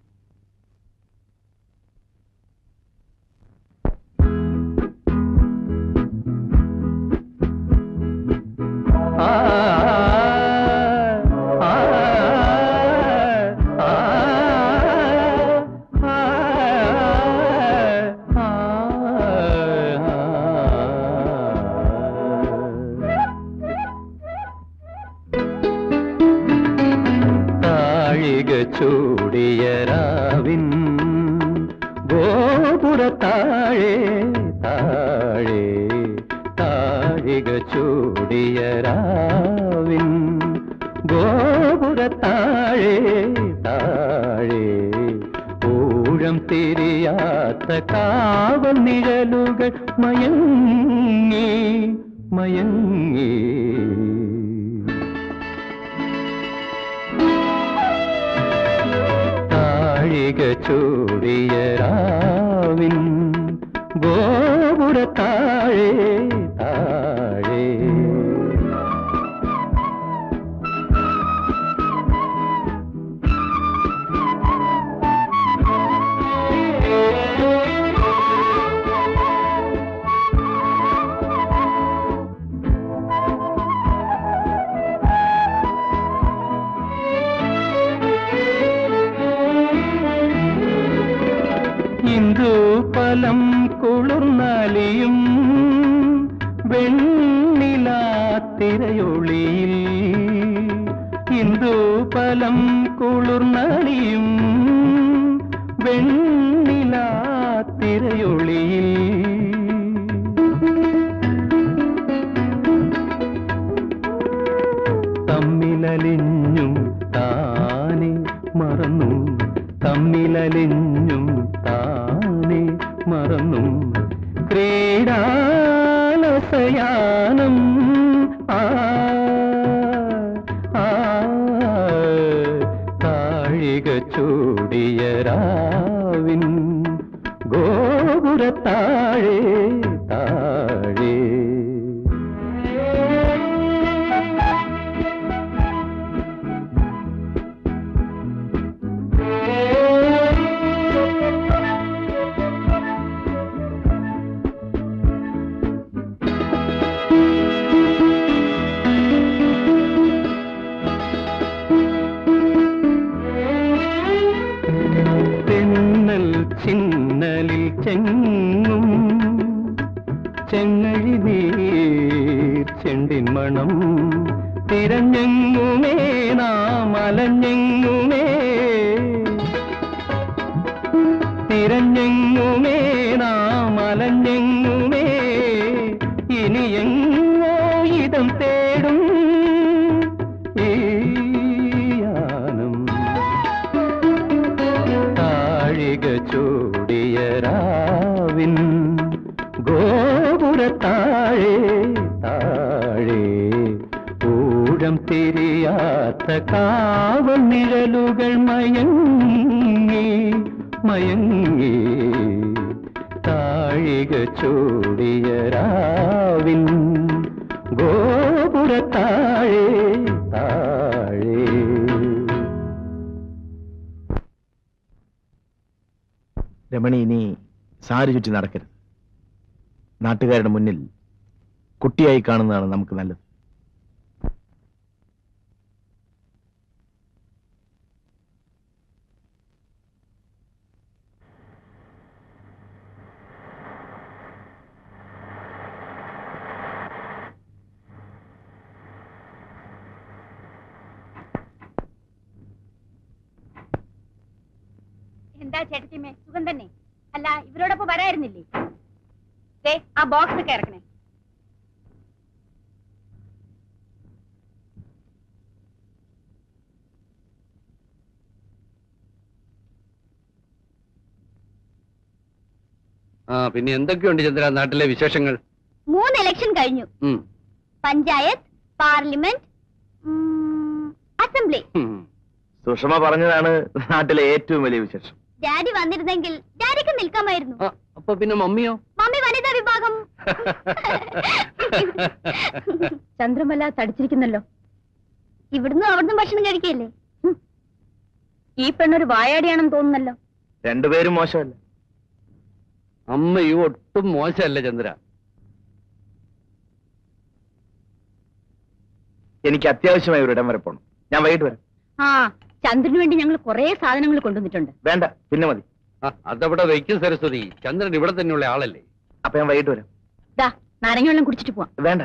ചൂടിയരാവിൻ ഗോപുരത്താഴേ താഴേ താഴിക ചൂടിയരാവിൻ ഗോപുരത്താഴേ താഴേ ഊഴം തിരിയാത്ത കാവൽ നിഴലുകൾ മയങ്ങി മയങ്ങി ചൂടിയരാവിൻ ഗോപുരത്താഴേ താഴേ ഇന്ദുപലം കുളിർന്നാലിയും വെണ്ണിലാത്തിരയൊളിയിൽ ഇന്ദു സിന്ധൂപലം കുളിർന്നണിയും വെണ്ണിലാത്തിരയൊളിയിൽ തമ്മിലലിഞ്ഞും താനെ മറന്നു തമ്മിലലിഞ്ഞും താനെ മറന്നു ക്രീഡാലസയാനം താഴിക ചൂടിയ രാവിൻ ഗോപുരത്താഴേ താഴേ ചിന്നലിൽ ചെങ്ങും ചെങ്ങഴി നീർ ചെണ്ടിൻ മണം തിരഞ്ഞെങ്ങുമേ നാം അലഞ്ഞെങ്ങുമേ തിരഞ്ഞെങ്ങുമേ നാം അലഞ്ഞെങ്ങുമേ ഇനി എങ്ങോ ഇടം തേടും ഈ യാനം താഴിക ചൂടിയ രാവിൻ ഗോപുരത്താഴേ താഴേ ഊഴം തിരിയാത്ത കാവൽ നിഴലുകൾ മയങ്ങി മയങ്ങി താഴിക ചൂടിയ രാവിൻ ഗോപുരത്താഴേ താഴേ. രമണി ഇനി സാരി ചുറ്റി നടക്കരുത്. നാട്ടുകാരുടെ മുന്നിൽ കുട്ടിയായി കാണുന്നതാണ് നമുക്ക് നല്ലത്. എന്താ ചേട്ടത്തിമേ, സുഖം തന്നെ? അല്ല, ഇവരോടൊപ്പം വരായിരുന്നില്ലേ? ആ ബോക്സ് ഒക്കെ ഇറക്കണേ. പിന്നെ എന്തൊക്കെയുണ്ട് ചന്ദ്ര നാട്ടിലെ വിശേഷങ്ങൾ? 3 ഇലക്ഷൻ കഴിഞ്ഞു. Panchayat, parliament, assembly. സുഷമ പറഞ്ഞതാണ് നാട്ടിലെ ഏറ്റവും വലിയ വിശേഷം. ഡാഡി വന്നിരുന്നെങ്കിൽ ഡാഡിക്ക് നിൽക്കാമായിരുന്നു. അപ്പൊ പിന്നെ മമ്മിയോ? മമ്മി വനിതാ വിഭാഗം. ചന്ദ്രമല തടിച്ചിരിക്കുന്നല്ലോ. ഇവിടുന്ന് അവിടുന്ന് ഭക്ഷണം കഴിക്കല്ലേ? ഈ പെണ്ണൊരു വായാടിയാണെന്ന് തോന്നുന്നല്ലോ. രണ്ടുപേരും മോശമല്ല. അമ്മയും ഒട്ടും മോശമല്ല ചന്ദ്ര. എനിക്ക് അത്യാവശ്യമായി ഒരിടം വരെ പോകണം. ഞാൻ വൈകിട്ട് വരാം. ചന്ദ്രന് വേണ്ടി ഞങ്ങൾ കുറെ സാധനങ്ങൾ കൊണ്ടുവന്നിട്ടുണ്ട്. വേണ്ട, പിന്നെ മതി. അതവിടെ വയ്ക്കും സരസ്വതി. ചന്ദ്രൻ ഇവിടെ തന്നെയുള്ള ആളല്ലേ. അപ്പൊ ഞാൻ വൈകിട്ട് വരാം. നാരങ്ങ വെള്ളം കുടിച്ചിട്ട് പോവാം. വേണ്ട.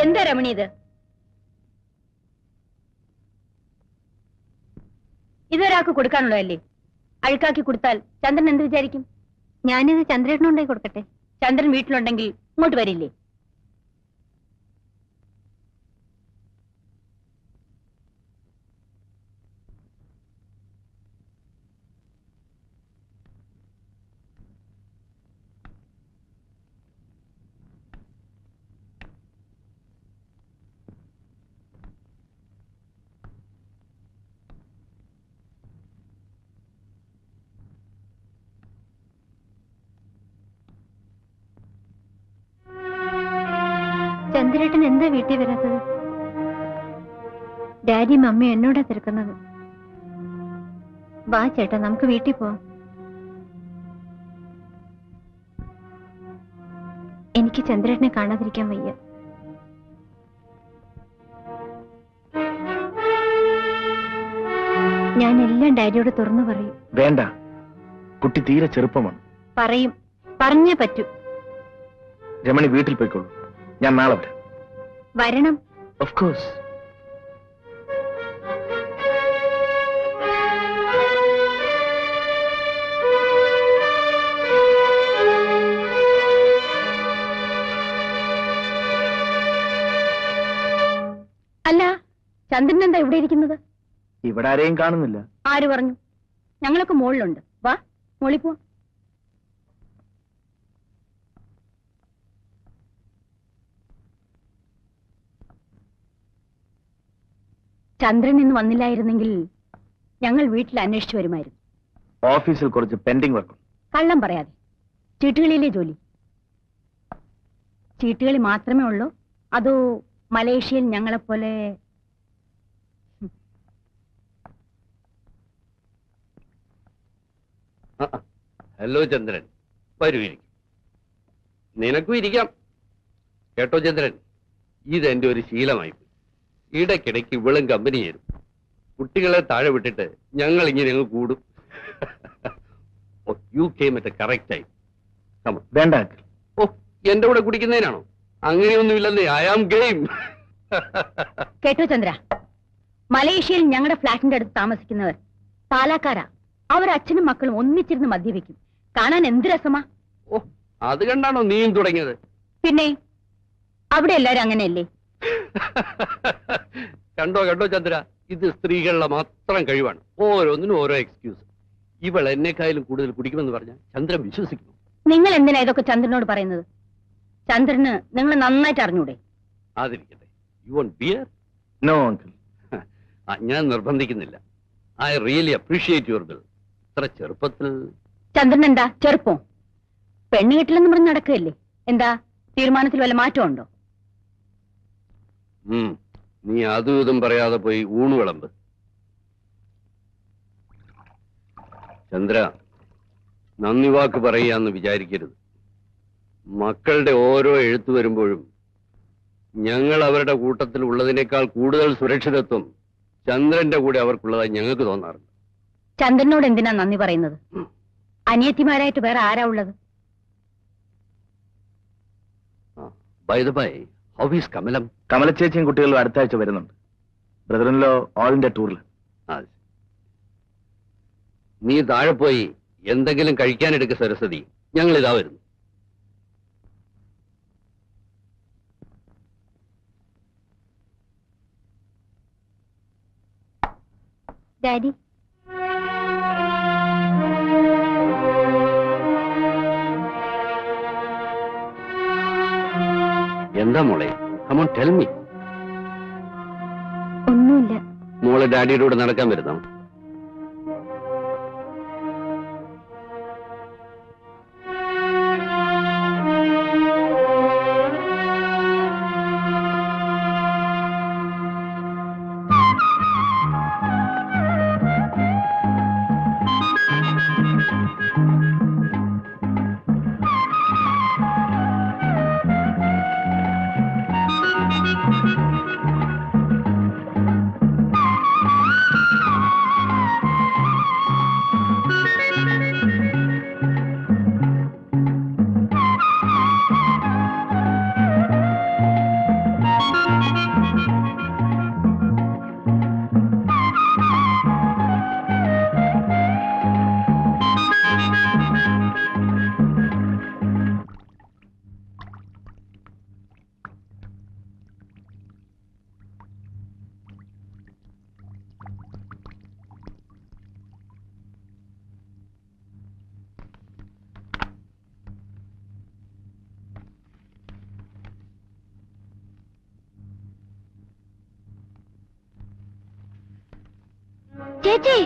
എന്താ രമണി ഇത്? ഇതൊരാൾക്ക് കൊടുക്കാനുള്ളതല്ലേ? അഴുക്കാക്കി കൊടുത്താൽ ചന്ദ്രൻ എന്ത് വിചാരിക്കും? ഞാനിത് ചന്ദ്രേട്ടനുണ്ടായി കൊടുക്കട്ടെ. ചന്ദ്രൻ വീട്ടിലുണ്ടെങ്കിൽ ഇങ്ങോട്ട് വരില്ലേ? ചന്ദ്രേട്ടൻ എന്താ വീട്ടിൽ വരാത്തത്? ഡാഡി മമ്മി എന്നോടാ തിരക്കുന്നത്. വാ ചേട്ടാ, നമുക്ക് വീട്ടിൽ പോവാം. എനിക്ക് ചന്ദ്രേട്ടനെ കാണാതിരിക്കാൻ വയ്യ. ഞാൻ എല്ലാം ഡാഡിയോട് തുറന്നു പറയും. വേണ്ട, കുട്ടി തീരെ ചെറുപ്പമാണ്. പറയും, പറഞ്ഞേ പറ്റൂ. രമണി വീട്ടിൽ പോയിക്കോളൂ, ഞാൻ നാളെ വരാം. വരണം. Of course. അല്ല, ചന്ദ്രൻ എന്താ ഇവിടെ ഇരിക്കുന്നത്? ഇവിടെ ആരെയും കാണുന്നില്ല. ആര് പറഞ്ഞു? ഞങ്ങളൊക്കെ മുകളിലുണ്ട്. വാ, മുകളിൽ പോ. ചന്ദ്രൻ ഇന്ന് വന്നില്ലായിരുന്നെങ്കിൽ ഞങ്ങൾ വീട്ടിൽ അന്വേഷിച്ചു വരുമായിരുന്നു. ഓഫീസിൽ കുറച്ച് പെൻഡിങ് വർക്ക്. കള്ളം പറയാതെ. ചീട്ടുകളിയിലെ ജോലി? ചീട്ടുകളി മാത്രമേ ഉള്ളൂ, അതോ മലേഷ്യയിൽ ഞങ്ങളെപ്പോലെ? ഹലോ ചന്ദ്രൻ, വരൂ, ഇരിക്കും. നിനക്കും ഇരിക്കാം. കേട്ടോ ചന്ദ്രൻ, ഇതെന്റെ ഒരു ശീലമായി. ഇടയ്ക്കിടയ്ക്ക് ഇവളും കമ്പനി ചേരും. കുട്ടികളെ താഴെ വിട്ടിട്ട് ഞങ്ങൾ ഇങ്ങനെ അങ്ങ് കൂടും. You came at correct time. വേണ്ട. ഓ, എന്റെ കൂടെ കുടിക്കുന്നതിനാണോ? അങ്ങനെയൊന്നുമില്ലെന്നേ. I am game. കേട്ടോ ചന്ദ്ര, മലേഷ്യയിൽ ഞങ്ങളുടെ ഫ്ലാറ്റിന്റെ അടുത്ത് താമസിക്കുന്നവർ പാലക്കാരാ. അവർ അച്ഛനും മക്കളും ഒന്നിച്ചിരുന്ന് മദ്യപിക്കും. കാണാൻ എന്ത് രസമാ. ഓ, അത് കണ്ടാണോ നീയും തുടങ്ങിയത്? പിന്നെ അവിടെ എല്ലാരും അങ്ങനെയല്ലേ? കണ്ടോ കണ്ടോ ചന്ദ്ര, ഇത് സ്ത്രീകളുടെ മാത്രം കഴിവാണ്. ഓരോന്നിനും ഓരോ എക്സ്ക്യൂസ്. ഇവൾ എന്നെക്കായാലും കൂടുതൽ കുടിക്കുമെന്ന് പറഞ്ഞാൽ ചന്ദ്രൻ വിശ്വസിക്കുന്നു. നിങ്ങൾ എന്തിനാ ഇതൊക്കെ ചന്ദ്രനോട് പറയുന്നത്? ചന്ദ്രന് നിങ്ങൾ നന്നായിട്ട് അറിഞ്ഞൂടെ? അതിരിക്കട്ടെ. You want beer? No uncle. ഞാൻ നിർബന്ധിക്കുന്നില്ല. I really appreciate your bill. ഇത്ര ചെറുപ്പത്തിൽ. ചന്ദ്രൻ എന്താ ചെറുപ്പം? പെണ്ണ് കിട്ടില്ലെന്ന് പറഞ്ഞ് നടക്കുകയല്ലേ? എന്താ തീരുമാനത്തിൽ വല്ല മാറ്റമുണ്ടോ? നീ അതും ഇതും പറയാതെ പോയി ഊണ് വിളമ്പ്. ചന്ദ്ര, നന്ദി വാക്ക് പറയാന്ന് വിചാരിക്കരുത്. മക്കളുടെ ഓരോ എഴുത്തു വരുമ്പോഴും ഞങ്ങൾ അവരുടെ കൂട്ടത്തിൽ ഉള്ളതിനേക്കാൾ കൂടുതൽ സുരക്ഷിതത്വം ചന്ദ്രന്റെ കൂടെ അവർക്കുള്ളതായി ഞങ്ങൾക്ക് തോന്നാറുണ്ട്. ചന്ദ്രനോട് എന്തിനാ നന്ദി പറയുന്നത്? അനിയത്തിമാരായിട്ട് വേറെ ആരാ ഉള്ളത്? By the by, how is Kamalam? കമലച്ചേച്ചിയും കുട്ടികളും അടുത്ത ആഴ്ച വരുന്നുണ്ട്. ബ്രദറിൻലോ ഓൾ ഇന്ത്യ ടൂറിൽ. നീ താഴെ പോയി എന്തെങ്കിലും കഴിക്കാനെടുക്ക സരസ്വതി. ഞങ്ങൾ ഇതാ വരുന്നു. ഡാഡി, എന്താ മോളെ? Come on tell me. ഒന്നുമില്ല. മോളെ ഡാഡിയുടെ കൂടെ നടക്കാൻ വരുന്നോ? ചേച്ചി,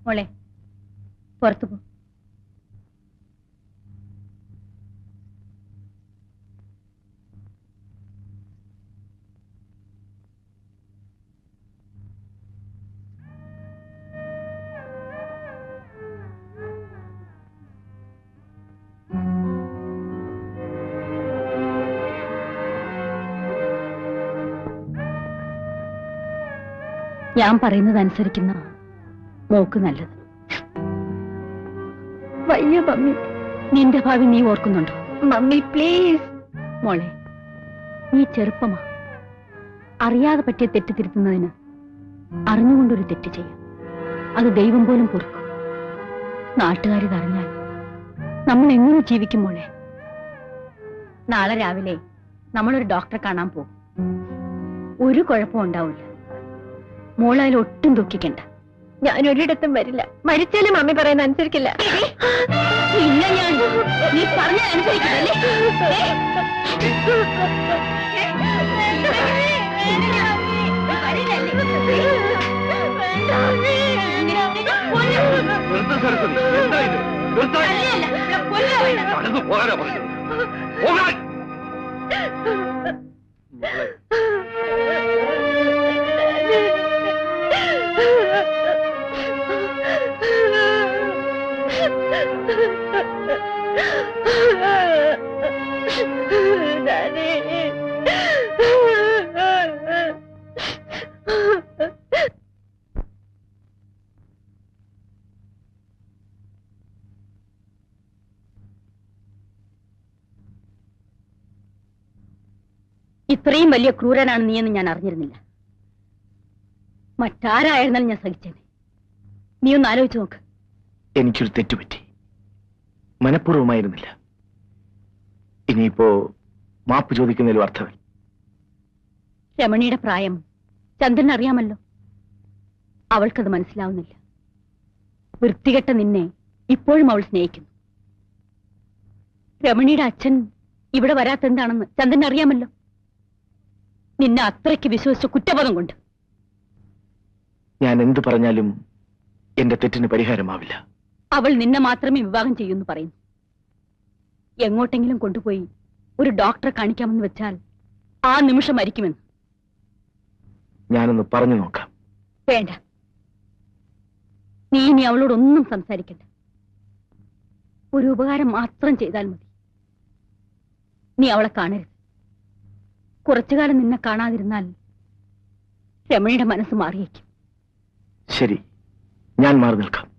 മോളെ പുറത്തു പോ. ഞാൻ പറയുന്നത് അനുസരിക്കുന്ന മോക്ക് നല്ലത്. വയ്യ മമ്മി. നിന്റെ ഭാവി നീ ഓർക്കുന്നുണ്ടോ? Mummy please. മോളെ, നീ ചെറുപ്പമാ. അറിയാതെ പറ്റിയ തെറ്റ് തിരുത്തുന്നതിന് അറിഞ്ഞുകൊണ്ടൊരു തെറ്റ് ചെയ്യാം. അത് ദൈവം പോലും പൊറുക്കും. നാട്ടുകാരിതറിഞ്ഞാൽ നമ്മൾ എങ്ങനെ ജീവിക്കും മോളെ? നാളെ രാവിലെ നമ്മളൊരു ഡോക്ടറെ കാണാൻ പോകും. ഒരു കുഴപ്പവും ഉണ്ടാവില്ല. മോളതിൽ ഒട്ടും ദുഃഖിക്കണ്ട. ഞാൻ ഒരിടത്തും വരില്ല. മരിച്ചാലും മമ്മി പറയുന്ന അനുസരിക്കില്ല. ഇല്ല, ഞാൻ നീ പറഞ്ഞ അനുസരിക്കില്ലേ? ഇത്രയും വലിയ ക്രൂരനാണ് നീയെന്ന് ഞാൻ അറിഞ്ഞിരുന്നില്ല. മറ്റാരായിരുന്നാലും ഞാൻ സഹിച്ചേനെ. നീ ഒന്ന് ആലോചിച്ച് നോക്ക്. എനിക്കൊരു തെറ്റുപറ്റി. മനഃപൂർവ്വമായിരുന്നില്ല. ഇനിയിപ്പോ മാപ്പ് ചോദിക്കുന്നതിലും അർത്ഥമില്ല. രമണിയുടെ പ്രായം ചന്ദ്രൻ അറിയാമല്ലോ. അവൾക്കത് മനസ്സിലാവുന്നില്ല. വൃത്തികെട്ട നിന്നെ ഇപ്പോഴും അവൾ സ്നേഹിക്കുന്നു. രമണിയുടെ അച്ഛൻ ഇവിടെ വരാത്തെന്താണെന്ന് ചന്ദ്രൻ അറിയാമല്ലോ. നിന്നെ അത്രയ്ക്ക് വിശ്വസിച്ച കുറ്റബോധം കൊണ്ട്. ഞാൻ എന്തു പറഞ്ഞാലും എന്റെ തെറ്റിന് പരിഹാരമാവില്ല. അവൾ നിന്നെ മാത്രമേ വിവാഹം ചെയ്യൂന്ന് പറയുന്നു. എങ്ങോട്ടെങ്കിലും കൊണ്ടുപോയി ഒരു ഡോക്ടറെ കാണിക്കാമെന്ന് വെച്ചാൽ ആ നിമിഷം മരിക്കുമെന്ന്. ഞാനൊന്ന് പറഞ്ഞു നോക്കാം. വേണ്ട, നീ ഇനി അവളോടൊന്നും സംസാരിക്കണ്ട. ഒരു ഉപകാരം മാത്രം ചെയ്താൽ മതി. നീ അവളെ കാണരുത്. കുറച്ചുകാലം നിന്നെ കാണാതിരുന്നാൽ രമണിയുടെ മനസ്സ് മാറിയേക്കും. ശരി, ഞാൻ മാറി നിൽക്കാം.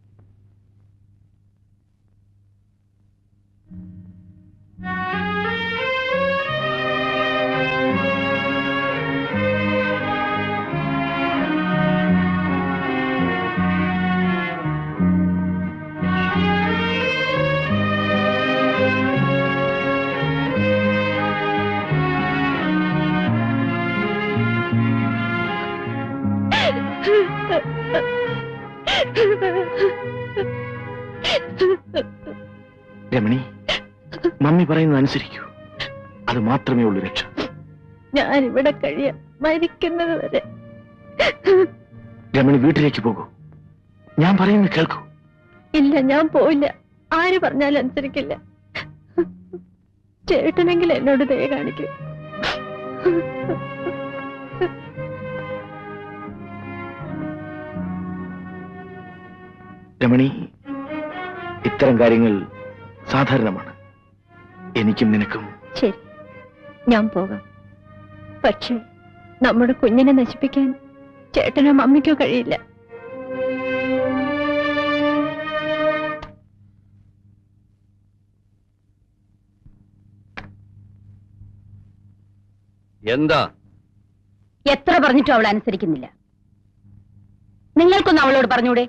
രമണി, മമ്മി പറയുന്നത് അനുസരിക്കൂ. അത് മാത്രമേ ഉള്ളൂ രക്ഷ. ഞാൻ ഇവിടെ കഴിയാം, മരിക്കുന്നത് വരെ. രമണി, വീട്ടിലേക്ക് പോകൂ. ഞാൻ പറയുന്നത് കേൾക്കൂ. ഇല്ല, ഞാൻ പോയില്ല. ആര് പറഞ്ഞാലും അനുസരിക്കില്ല. ചേട്ടനെങ്കിൽ എന്നോട് ദയ കാണിക്കും. രമണി, ഇത്തരം കാര്യങ്ങൾ സാധാരണമാണ്. എനിക്കും നിനക്കും. ശരി, ഞാൻ പോകാം. പക്ഷേ നമ്മുടെ കുഞ്ഞിനെ നശിപ്പിക്കാൻ ചേട്ടനോ മമ്മിക്കോ കഴിയില്ല. എന്താ? എത്ര പറഞ്ഞിട്ടും അവൾ അനുസരിക്കുന്നില്ല. നിങ്ങൾക്കൊന്ന് അവളോട് പറഞ്ഞൂടെ?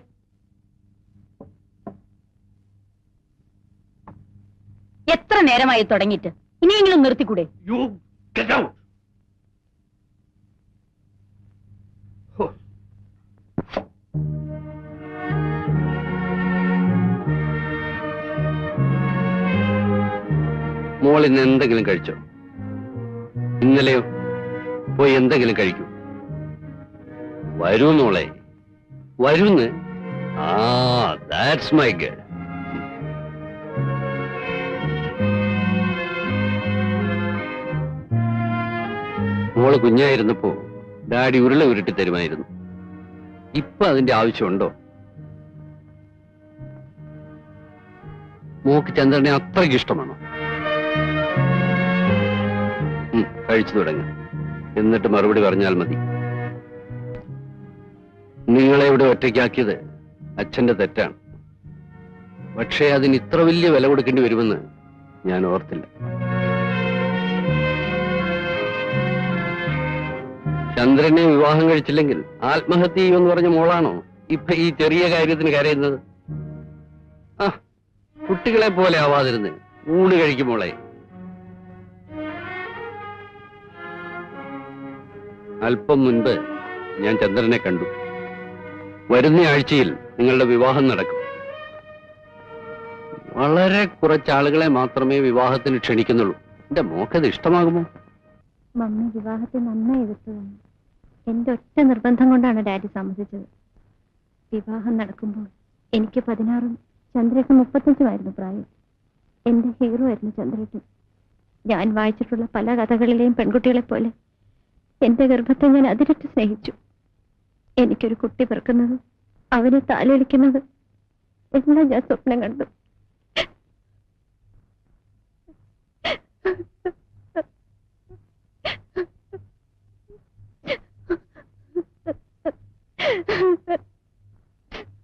എത്ര നേരമായി തുടങ്ങിയിട്ട്? ഇനിയെങ്കിലും നിർത്തിക്കൂടെ? മോൾ ഇന്ന് എന്തെങ്കിലും കഴിച്ചോ? ഇന്നലെയോ? പോയി എന്തെങ്കിലും കഴിക്കൂ. വരൂ മോളെ, വരുന്ന്. That's my girl. മോള് കുഞ്ഞായിരുന്നപ്പോ ഡാഡി ഉരുള ഉരുട്ടി തരുമായിരുന്നു. ഇപ്പൊ അതിന്റെ ആവശ്യമുണ്ടോ? മോക്ക് ചന്ദ്രനെ അത്രയ്ക്ക് ഇഷ്ടമാണോ? കഴിച്ചു തുടങ്ങും, എന്നിട്ട് മറുപടി പറഞ്ഞാൽ മതി. നിങ്ങളെ ഇവിടെ ഒറ്റയ്ക്കാക്കിയത് അച്ഛന്റെ തെറ്റാണ്. പക്ഷേ അതിന് ഇത്ര വലിയ വില കൊടുക്കേണ്ടി വരുമെന്ന് ഞാൻ ഓർത്തില്ല. ചന്ദ്രനെ വിവാഹം കഴിച്ചില്ലെങ്കിൽ ആത്മഹത്യ ചെയ്യുമെന്ന് പറഞ്ഞ മോളാണോ ഇപ്പൊ ഈ ചെറിയ കാര്യത്തിന് കരയുന്നത്? ആ, കുട്ടികളെ പോലെ ആവാതിരുന്ന് ഊണ് കഴിക്കും മോളെ. അല്പം മുൻപ് ഞാൻ ചന്ദ്രനെ കണ്ടു. വരുന്ന ആഴ്ചയിൽ നിങ്ങളുടെ വിവാഹം നടക്കും. വളരെ കുറച്ചാളുകളെ മാത്രമേ വിവാഹത്തിന് ക്ഷണിക്കുന്നുള്ളൂ. എന്റെ മോക്കത് ഇഷ്ടമാകുമോ? മമ്മി വിവാഹത്തെ നന്നായി എതിർത്തതാണ്. എന്റെ ഒറ്റ നിർബന്ധം കൊണ്ടാണ് ഡാഡി സമ്മതിച്ചത്. വിവാഹം നടക്കുമ്പോൾ എനിക്ക് 16ഉം ചന്ദ്രേട്ടൻ 35ഉമായിരുന്നു പ്രായം. എന്റെ ഹീറോ ആയിരുന്നു ചന്ദ്രേട്ടൻ. ഞാൻ വായിച്ചിട്ടുള്ള പല കഥകളിലെയും പെൺകുട്ടികളെ പോലെ എന്റെ ഗർഭത്തെ ഞാൻ അതിരിട്ട് സ്നേഹിച്ചു. എനിക്കൊരു കുട്ടി പിറക്കുന്നത്, അവനെ താലോലിക്കുന്നത് എല്ലാം ഞാൻ സ്വപ്നം കണ്ടു.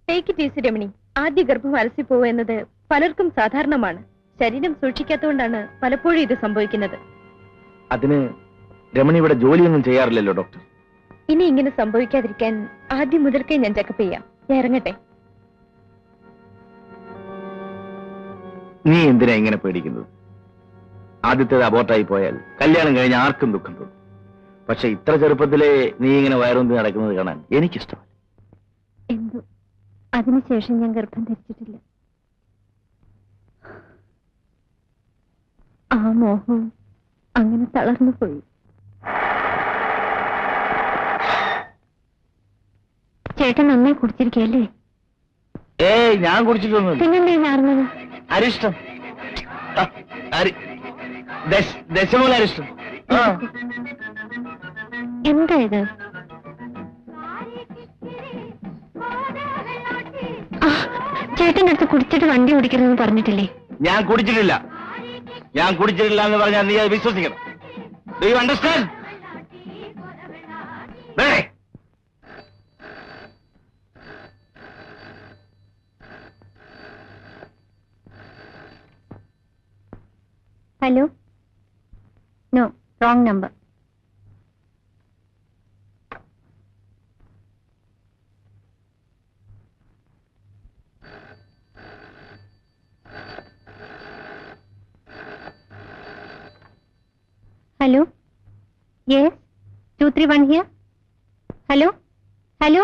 Take it easy Ramani. ആദ്യ ഗർഭം അലസിപ്പോവുക എന്നത് പലർക്കും സാധാരണമാണ്. ശരീരം സൂക്ഷിക്കാത്തതുകൊണ്ടാണ് പലപ്പോഴും ഇത് സംഭവിക്കുന്നത്. അതിന് രമണി ഇവിടെ ജോലിയൊന്നും ചെയ്യാറില്ലല്ലോ ഡോക്ടർ. ഇനി ഇങ്ങനെ സംഭവിക്കാതിരിക്കാൻ ആദ്യം മുതൽക്കേ ഞാൻ ചെക്കപ്പ് ചെയ്യാം. ഞാൻ ഇറങ്ങട്ടെ. നീ എന്തിനാ ഇങ്ങനെ പേടിക്കുന്നത്? ആദ്യത്തേത് അബോർട്ടായി പോയാൽ കല്യാണം കഴിഞ്ഞ് ആർക്കും ദുഃഖം തോന്നും. പക്ഷെ ഇത്ര ചെറുപ്പത്തിലെ നീ ഇങ്ങനെ വയറുന്തി നടക്കുന്നത് കാണാൻ എനിക്കിഷ്ടമല്ല. എന്തോ അതിനുശേഷം ഞാൻ ഗർഭം ധരിച്ചിട്ടില്ല. ആ മോഹവും അങ്ങനെ തളർന്നു പോയി. ചേട്ടൻ നന്നായി കുടിച്ചിരിക്കല്ലേ? ഏയ്, ഞാൻ കുടിച്ചിട്ടൊന്നും. പിന്നെന്തേ മാറുന്നത്? അരിഷ്ടം, ദശമൂല അരിഷ്ടം. എന്താ ഇത്? ചേട്ടൻ്റെ അടുത്ത് കുടിച്ചിട്ട് വണ്ടി ഓടിക്കരുതെന്ന് പറഞ്ഞിട്ടില്ലേ? ഞാൻ കുടിച്ചിട്ടില്ല. ഞാൻ കുടിച്ചിട്ടില്ല എന്ന് പറഞ്ഞാൽ നീ അത് വിശ്വസിക്കണം. Do you understand? Hello, no, wrong number. Hello, yes, 231 here. Hello, hello.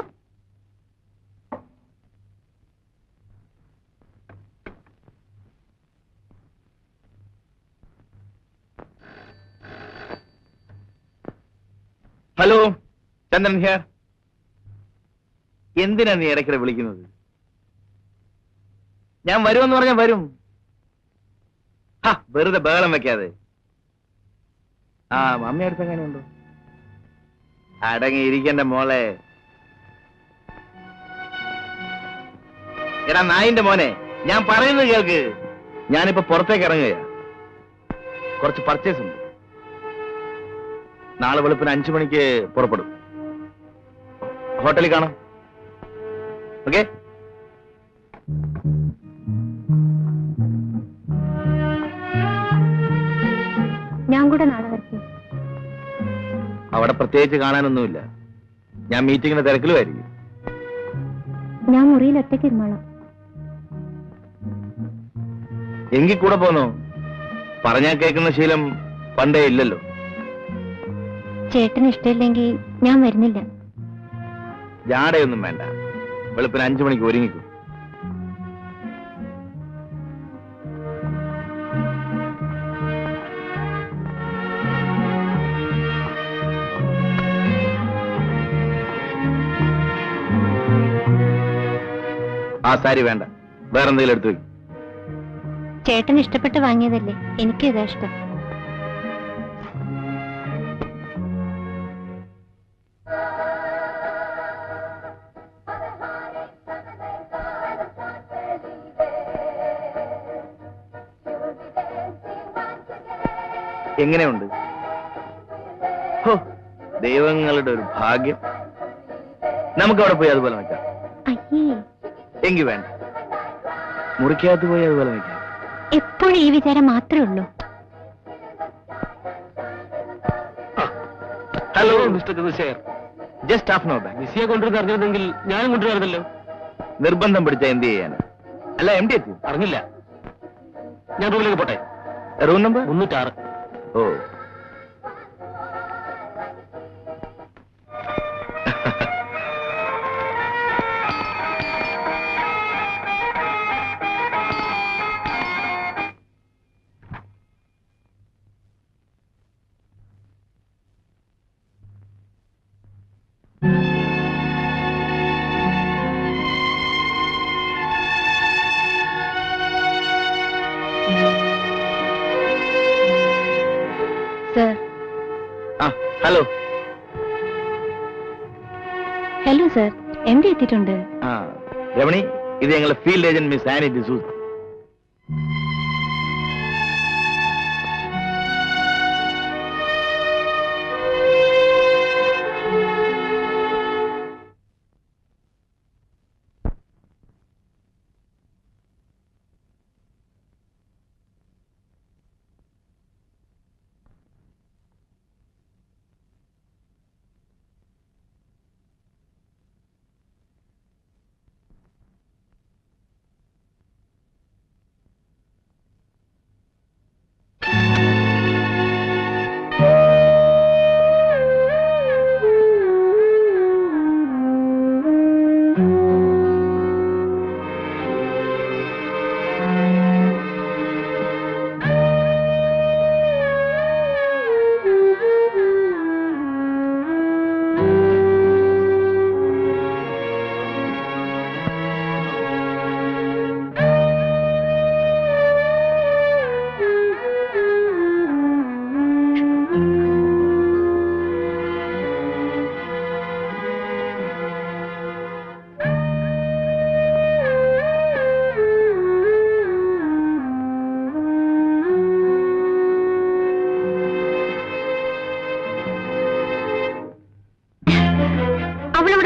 Hello, Chandran here. എന്തിനാ നീ ഇടയ്ക്കിടെ വിളിക്കുന്നത്? ഞാൻ വരുമെന്ന് പറഞ്ഞാൽ വരും. വെറുതെ ബഹളം വെക്കാതെ. മമ്മി അടുത്ത് എങ്ങനെയുണ്ടോ? അടങ്ങിയിരിക്കണ്ട മോളെ. എടാ നായിന്റെ മോനെ, ഞാൻ പറയുന്നത് കേൾക്ക്. ഞാനിപ്പോ പുറത്തേക്ക് ഇറങ്ങുകയാ. കുറച്ച് പർച്ചേസ് ഉണ്ട്. നാളെ വെളുപ്പിന് 5 മണിക്ക് പുറപ്പെടും. ഹോട്ടലിൽ കാണാം. ഓക്കെ? ഞാൻ കൂടെ നാളെ വരട്ടെ. അവിടെ പ്രത്യേകിച്ച് കാണാനൊന്നുമില്ല. ഞാൻ മീറ്റിങ്ങിന് തിരക്കിലുമായിരിക്കും. ഞാൻ മുറിയിൽ ഒറ്റയ്ക്ക് ഇരുന്നോളാം. എങ്കിൽ കൂടെ പോന്നോ? പറഞ്ഞാൽ കേൾക്കുന്ന ശീലം പണ്ടേ ഇല്ലല്ലോ. ചേട്ടന് ഇഷ്ടമില്ലെങ്കിൽ ഞാൻ വരുന്നില്ല. ജാടയൊന്നും വേണ്ട. വെളുപ്പിന് 5 മണിക്ക് ഒരുങ്ങിക്കും. ആ സാരി വേണ്ട, വേറെന്തെങ്കിലും എടുത്തു വയ്ക്കും. ചേട്ടൻ ഇഷ്ടപ്പെട്ട് വാങ്ങിയതല്ലേ, എനിക്ക് ഇതാ ഇഷ്ടം. എങ്ങനെയുണ്ട്? ഹോ, ദൈവങ്ങളുടെ ഒരു ഭാഗ്യം. നമുക്ക് അവിടെ പോയി അതുപോലെ നിൽക്കാം. എങ്കിൽ വേണ്ട, മുറിക്കകത്ത് പോയി അതുപോലെ നിൽക്കാം. എപ്പോഴും ഈ വിചാരം മാത്രമേ ഉള്ളൂ. Hello mister Chandrasekhar. Just half note. മിസ്സിയെ കൊണ്ടുവന്ന് അറിഞ്ഞിരുന്നെങ്കിൽ ഞാനും കൊണ്ടുവരുന്നല്ലോ. നിർബന്ധം പിടിച്ച എന്ത് ചെയ്യാൻ? അല്ല, എം ഡി എത്തി? അറിഞ്ഞില്ല. ഞാൻ റൂമിലേക്ക് പോട്ടെ. Room number 306. Oh, sir. Hello. Hello sir, M D എത്തിയിട്ടുണ്ട്. രമണി, ഇത് ഞങ്ങളുടെ field agent miss Annie D'Souza.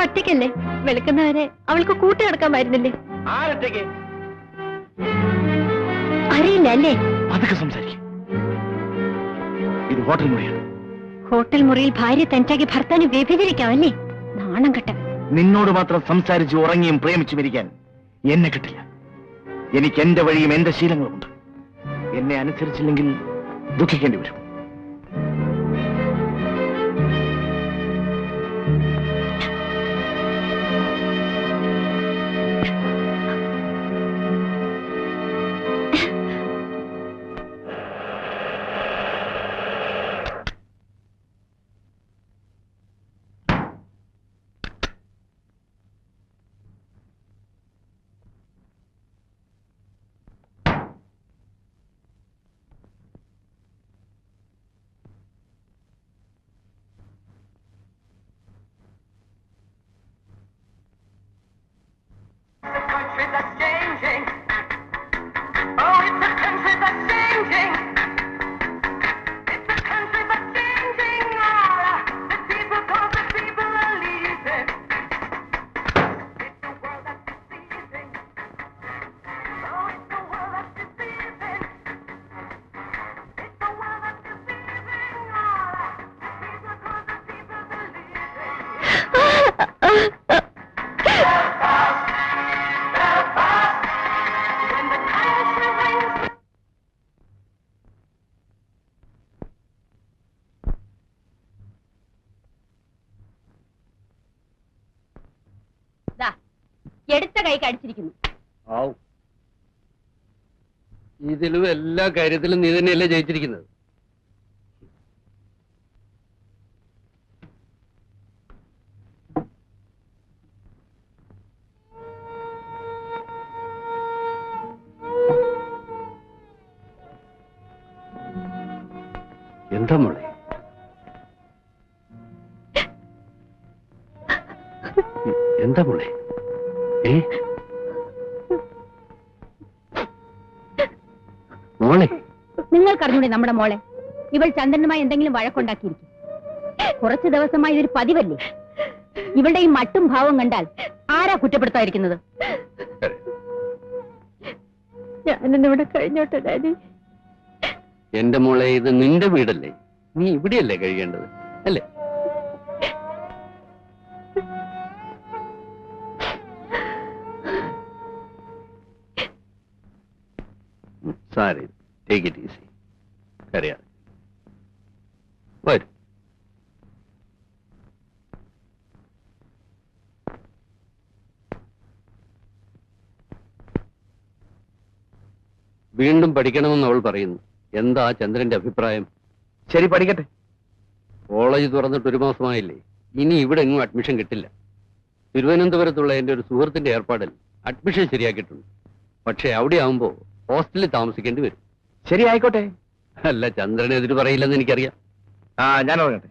ഒറ്റയ്ക്കല്ലേ? വെളുക്കുന്നവരെ അവൾക്ക് കൂട്ടി നടക്കാമായിരുന്നില്ലേ? ആരൊറ്റയ്ക്ക്? അറിയില്ല അല്ലേ? അതൊക്കെ സംസാരിക്കും. ഇത് ഹോട്ടൽ മുറിയാണ്. ഹോട്ടൽ മുറിയിൽ ഭാര്യ തനിച്ചാക്കി ഭർത്താവിനെ വ്യഭിചരിക്കാമല്ലേ? നാണം കെട്ടവൻ. നിന്നോട് മാത്രം സംസാരിച്ച് ഉറങ്ങിയും പ്രേമിച്ചു മരിക്കാൻ എന്നെ കിട്ടില്ല. എനിക്ക് എന്റെ വഴിയും എന്റെ ശീലങ്ങളുമുണ്ട്. എന്നെ അനുസരിച്ചില്ലെങ്കിൽ ദുഃഖിക്കേണ്ടി വരും. എടുത്ത കൈ കടിച്ചിരിക്കുന്നു. ഇതിലും എല്ലാ കാര്യത്തിലും നീ തന്നെയല്ലേ ജയിച്ചിരിക്കുന്നത്. എന്താ മോളെ? എന്താ മോളെ? മോളെ, നിങ്ങൾക്കറിഞ്ഞൂടെ നമ്മുടെ മോളെ? ഇവൾ ചന്ദ്രനുമായി എന്തെങ്കിലും വഴക്കുണ്ടാക്കിയിരിക്കും. കുറച്ചു ദിവസമായി ഇതൊരു പതിവല്ലേ? ഇവളുടെ ഈ മട്ടും ഭാവം കണ്ടാൽ ആരാ കുറ്റപ്പെടുത്താതിരിക്കുന്നത്? ഞാനിന്നിവിടെ കഴിഞ്ഞോട്ടെ ഡാഡി. എന്റെ മോളെ, ഇത് നിന്റെ വീടല്ലേ? നീ ഇവിടെയല്ലേ കഴിയേണ്ടത്, അല്ലേ? Sari, take it easy. കരയാതെ വരും. വീണ്ടും പഠിക്കണമെന്ന് അവൾ പറയുന്നു. എന്താ ചന്ദ്രന്റെ അഭിപ്രായം? ശരി, പഠിക്കട്ടെ. കോളേജ് തുറന്നിട്ട് 1 മാസമായില്ലേ? ഇനി ഇവിടെ എങ്ങും അഡ്മിഷൻ കിട്ടില്ല. തിരുവനന്തപുരത്തുള്ള എന്റെ ഒരു സുഹൃത്തിന്റെ ഏർപ്പാടിൽ അഡ്മിഷൻ ശരിയാക്കിയിട്ടുണ്ട്. പക്ഷെ അവിടെ ആവുമ്പോ ഹോസ്റ്റലിൽ താമസിക്കേണ്ടി വരും. ശരി, ആയിക്കോട്ടെ. അല്ല, ചന്ദ്രനെതിര് പറയില്ലെന്ന് എനിക്കറിയാം. ഞാൻ ഉറങ്ങട്ടെ.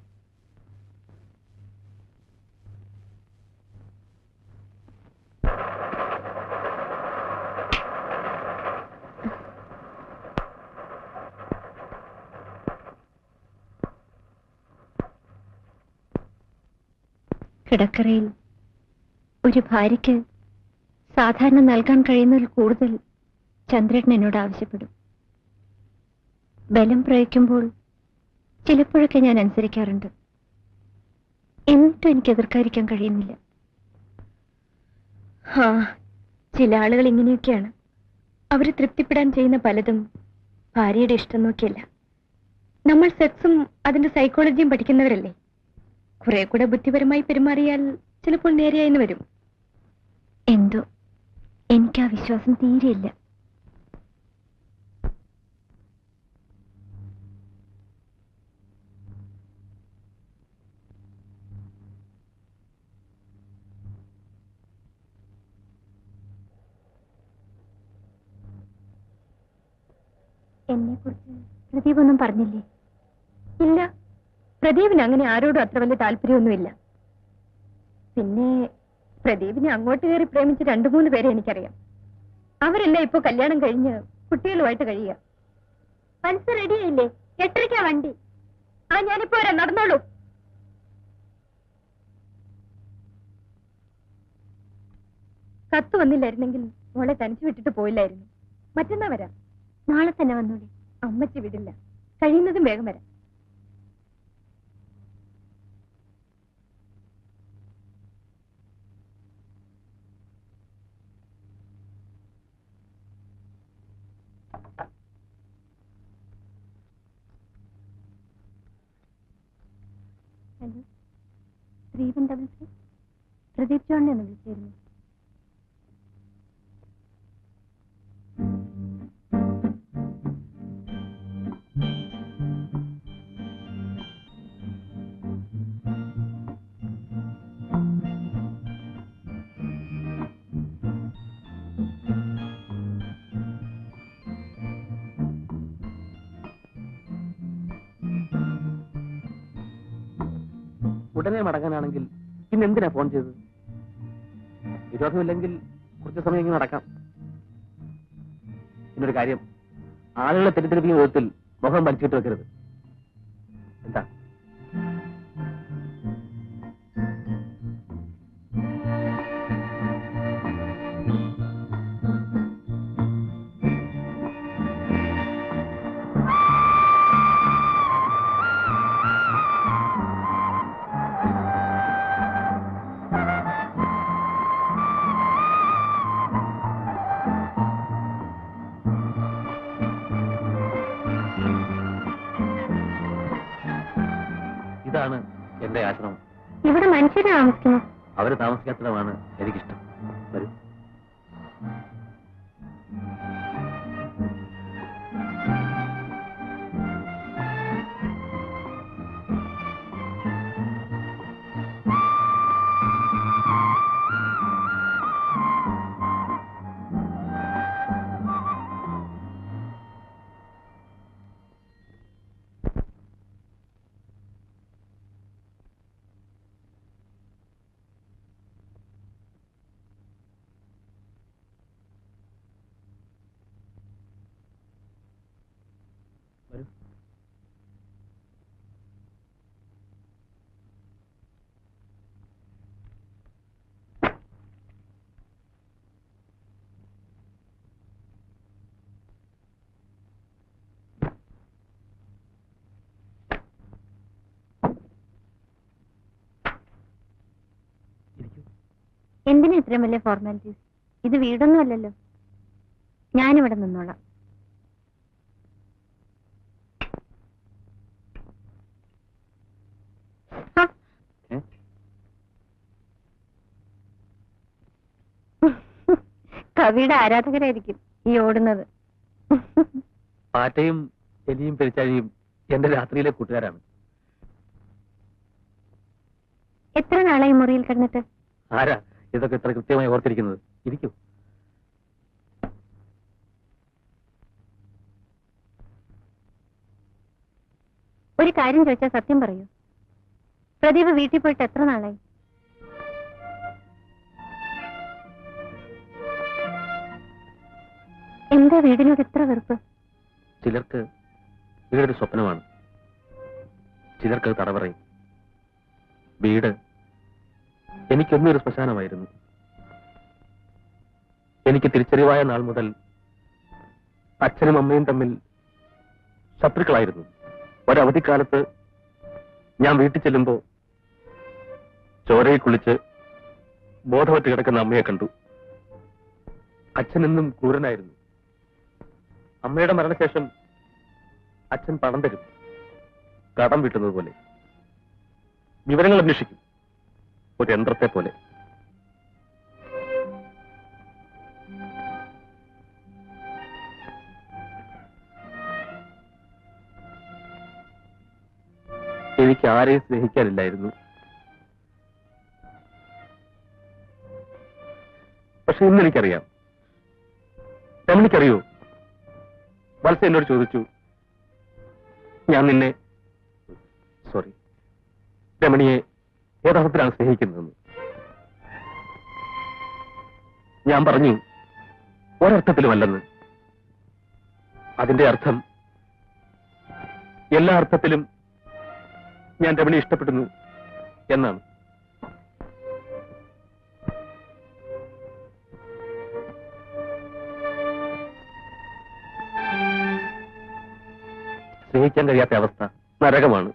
കിടക്കറയിൽ ഒരു ഭാര്യയ്ക്ക് സാധാരണ നൽകാൻ കഴിയുന്നതിൽ കൂടുതൽ ചന്ദ്രേട്ടൻ എന്നോട് ആവശ്യപ്പെടും. ബലം പ്രയോഗിക്കുമ്പോൾ ചിലപ്പോഴൊക്കെ ഞാൻ അനുസരിക്കാറുണ്ട്. എന്നിട്ടും എനിക്ക് എതിർക്കാതിരിക്കാൻ കഴിയുന്നില്ല. ചില ആളുകൾ ഇങ്ങനെയൊക്കെയാണ്. അവർ തൃപ്തിപ്പെടാൻ ചെയ്യുന്ന പലതും ഭാര്യയുടെ ഇഷ്ടം നോക്കിയല്ല. നമ്മൾ സെക്സും അതിന്റെ സൈക്കോളജിയും പഠിക്കുന്നവരല്ലേ. കുറെ കൂടെ ബുദ്ധിപരമായി പെരുമാറിയാൽ ചിലപ്പോൾ നേരെയായിന്ന് വരും. എന്തോ എനിക്ക് ആ വിശ്വാസം തീരെയില്ല. എന്നെ കുറിച്ച് പ്രദീപ് ഒന്നും പറഞ്ഞില്ലേ? ഇല്ല, പ്രദീപിന് അങ്ങനെ ആരോടും അത്ര വലിയ താല്പര്യമൊന്നുമില്ല. പിന്നെ പ്രദീപിനെ അങ്ങോട്ട് കയറി പ്രേമിച്ച് 2-3 പേരെ എനിക്കറിയാം. അവരെല്ലാം ഇപ്പൊ കല്യാണം കഴിഞ്ഞ് കുട്ടികളുമായിട്ട് കഴിയുക. മനസ്സ് റെഡിയായില്ലേ? 8:30 വണ്ടി. ഞാനിപ്പോ വരാം, നടന്നോളൂ. കത്ത് വന്നില്ലായിരുന്നെങ്കിൽ മോളെ തനിച്ചു വിട്ടിട്ട് പോയില്ലായിരുന്നു. മറ്റന്നാ വരാം. നാളെ തന്നെ വന്നോളി. അമ്മച്ചി വിടില്ല. കഴിയുന്നതും വേഗം വരാം. ഹലോ, 3133 പ്രദീപ് ജോണിനെ ഒന്ന് വിളിച്ചിരുന്നു. ഉടനെ മടങ്ങാനാണെങ്കിൽ പിന്നെ എന്തിനാ ഫോൺ ചെയ്തത്? വിരോധമില്ലെങ്കിൽ കുറച്ച് സമയം ഇങ്ങനെ നടക്കാം. പിന്നൊരു കാര്യം, ആളുകളെ തെറ്റിദ്ധരിപ്പിക്കുന്ന വിധത്തിൽ മുഖം വലിച്ചിട്ട് വെക്കരുത്. എന്താ? ഇതാണ് എന്റെ ആശ്രമം. ഇവിടെ മനുഷ്യര് താമസിക്കുന്നു. അവര് താമസിക്കാത്തതാണ് എനിക്കിഷ്ടം. വരൂ. എന്തിനാ ഇത്രയും വലിയ ഫോർമാലിറ്റീസ്? ഇത് വീടൊന്നും അല്ലല്ലോ. ഞാനിവിടെ നിന്നോളാം. കവിയുടെ ആരാധകരായിരിക്കും ഈ ഓടുന്നത്. പാറ്റയും എലിയും പെരിച്ചാഴിയും എന്റെ രാത്രിയിലെ കൂട്ടുകാരാണ്. എത്ര നാളായി മുറിയിൽ കിടന്നിട്ട്? ആരാ ഇതൊക്കെ ഇത്ര കൃത്യമായി ഓർത്തിരിക്കുന്നത്? ഇരിക്കൂ. ഒരു കാര്യം ചോദിച്ചാൽ സത്യം പറയൂ. പ്രദീപ് വീട്ടിൽ പോയിട്ട് എത്ര നാളായി? എന്താ വീടിനോട് എത്ര വെറുപ്പ്? ചിലർക്ക് വീടൊരു സ്വപ്നമാണ്, ചിലർക്ക് തടവറയും. വീട് എനിക്കൊന്നും ഒരു ശ്മശാനമായിരുന്നു. എനിക്ക് തിരിച്ചറിവായ നാൾ മുതൽ അച്ഛനും അമ്മയും തമ്മിൽ ശത്രുക്കളായിരുന്നു. ഒരവധിക്കാലത്ത് ഞാൻ വീട്ടിൽ ചെല്ലുമ്പോ ചോരയിൽ കുളിച്ച് ബോധവറ്റ് കിടക്കുന്ന അമ്മയെ കണ്ടു. അച്ഛനെന്നും ക്രൂരനായിരുന്നു. അമ്മയുടെ മരണശേഷം അച്ഛൻ പണം തരും, കടം വീട്ടുന്നത് പോലെ. വിവരങ്ങൾ അന്വേഷിക്കും, ഒരു യന്ത്രത്തെ പോലെ. എനിക്ക് ആരെയും സ്നേഹിക്കാനില്ലായിരുന്നു. പക്ഷെ ഇന്നെനിക്കറിയാം. രമണിക്കറിയോ? വത്സ എന്നോട് ചോദിച്ചു, ഞാൻ നിന്നെ രമണിയെ ഏതർത്ഥത്തിലാണ് സ്നേഹിക്കുന്നതെന്ന്. ഞാൻ പറഞ്ഞു, ഒരർത്ഥത്തിലുമല്ലെന്ന്. അതിന്റെ അർത്ഥം എല്ലാ അർത്ഥത്തിലും ഞാൻ രമണി ഇഷ്ടപ്പെടുന്നു എന്നാണ്. സ്നേഹിക്കാൻ കഴിയാത്ത അവസ്ഥ നരകമാണ്.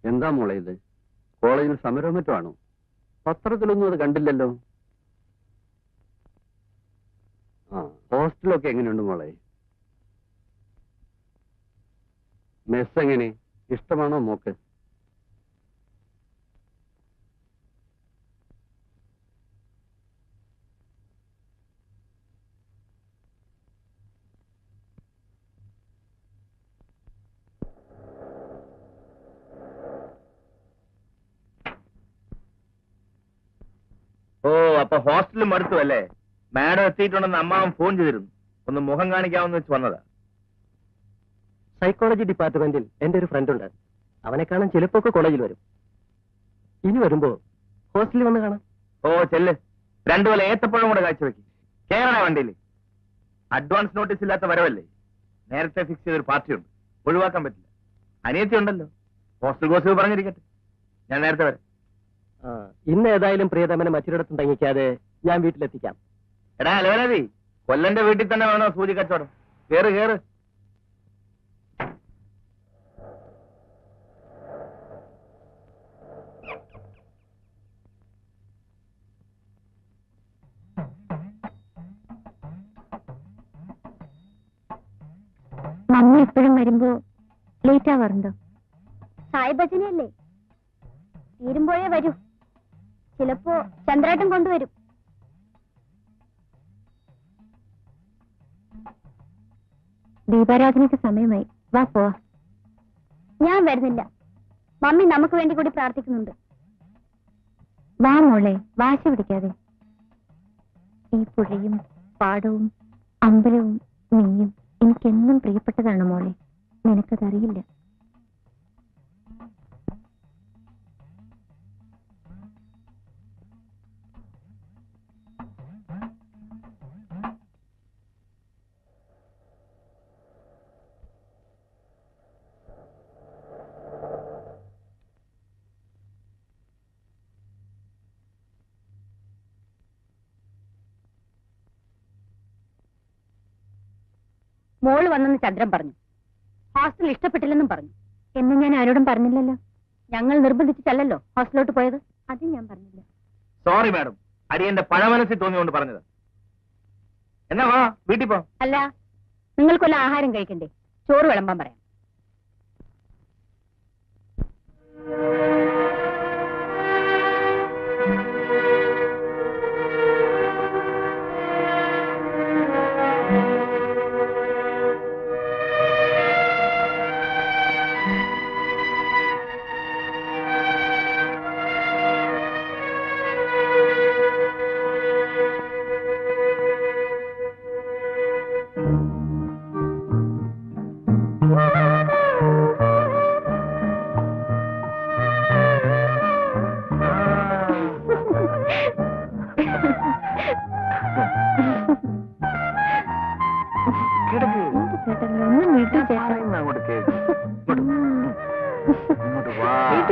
എന്താ മോളെ ഇത്? കോളേജിൽ സമരവും മറ്റുമാണോ? പത്രത്തിലൊന്നും അത് കണ്ടില്ലല്ലോ. ഹോസ്റ്റലൊക്കെ എങ്ങനെയുണ്ട് മോളെ? മെസ് എങ്ങനെ? ഇഷ്ടമാണോ മോക്ക്? ഓ, അപ്പൊ ഹോസ്റ്റലിൽ മടുത്തു അല്ലേ? മാഡം എത്തിയിട്ടുണ്ടെന്ന് അമ്മാവൻ ഫോൺ ചെയ്തിരുന്നു. ഒന്ന് മുഖം കാണിക്കാമെന്ന് വെച്ച് വന്നതാ. സൈക്കോളജി ഡിപ്പാർട്ട്മെന്റിൽ എന്റെ ഒരു ഫ്രണ്ട് ഉണ്ട്. അവനെ കാണാൻ ചിലപ്പോ കോളേജിൽ വരും. ഇനി വരുമ്പോ ഹോസ്റ്റലിൽ വന്ന് കാണാം. ഓ ചെല്ല്, 2 കൊല ഏത്തപ്പഴം കൂടെ കാഴ്ചവെക്കും. കേരള വണ്ടിയിൽ അഡ്വാൻസ് നോട്ടീസ് ഇല്ലാത്ത വരവല്ലേ? നേരത്തെ ഫിക്സ് ചെയ്തൊരു പാർട്ടിയുണ്ട്, ഒഴിവാക്കാൻ പറ്റില്ല. അനിയത്തി ഉണ്ടല്ലോ, ഹോസ്റ്റൽ ഗോസിപ്പ് പറഞ്ഞിരിക്കട്ടെ. ഞാൻ നേരത്തെ വരാം. ഇന്ന് ഏതായാലും പ്രിയതമനെ മറ്റൊരിടത്തും തങ്ങിക്കാതെ ഞാൻ വീട്ടിലെത്തിക്കാം. എടാ അലോനതി, കൊല്ലന്റെ വീട്ടിൽ തന്നെ വേണോ സൂചി കച്ചവടം? കേറ് കേറ്. മമ്മി എപ്പോഴും വരുമ്പോ ലേറ്റ് ആവാറുണ്ടോ? സായി ഭജനയല്ലേ, തീരുമ്പോഴേ വരൂ. ചിലപ്പോ ചന്ദ്രാട്ടം കൊണ്ടുവരും. ദീപാരാധനയ്ക്ക് സമയമായി, വാ പോവാ. ഞാൻ വരുന്നില്ല. മമ്മി നമുക്ക് വേണ്ടി കൂടി പ്രാർത്ഥിക്കുന്നുണ്ട്. വാ മോളെ, വാശി പിടിക്കാതെ. ഈ പുഴയും പാടവും അമ്പലവും നീയും എനിക്കെന്നും പ്രിയപ്പെട്ടതാണ് മോളെ. നിനക്കതറിയില്ല. മോള് വന്നെന്ന് ചന്ദ്രൻ പറഞ്ഞു. ഹോസ്റ്റൽ ഇഷ്ടപ്പെട്ടില്ലെന്നും പറഞ്ഞു. എന്ന് ഞാൻ ആരോടും പറഞ്ഞില്ലല്ലോ. ഞങ്ങൾ നിർബന്ധിച്ചിട്ടല്ലോ ഹോസ്റ്റലിലോട്ട് പോയത്. അത് ഞാൻ പറഞ്ഞില്ല. സോറി മാഡം, അടിയന്റെ പഴമനസ്സിൽ തോന്നിയോണ്ട് പറഞ്ഞത്. എന്നാ വാ വീട്ടിൽ പോ. അല്ല, നിങ്ങൾക്കൊല്ല ആഹാരം കഴിക്കണ്ടേ? ചോറ് വിളമ്പാൻ പറയാം.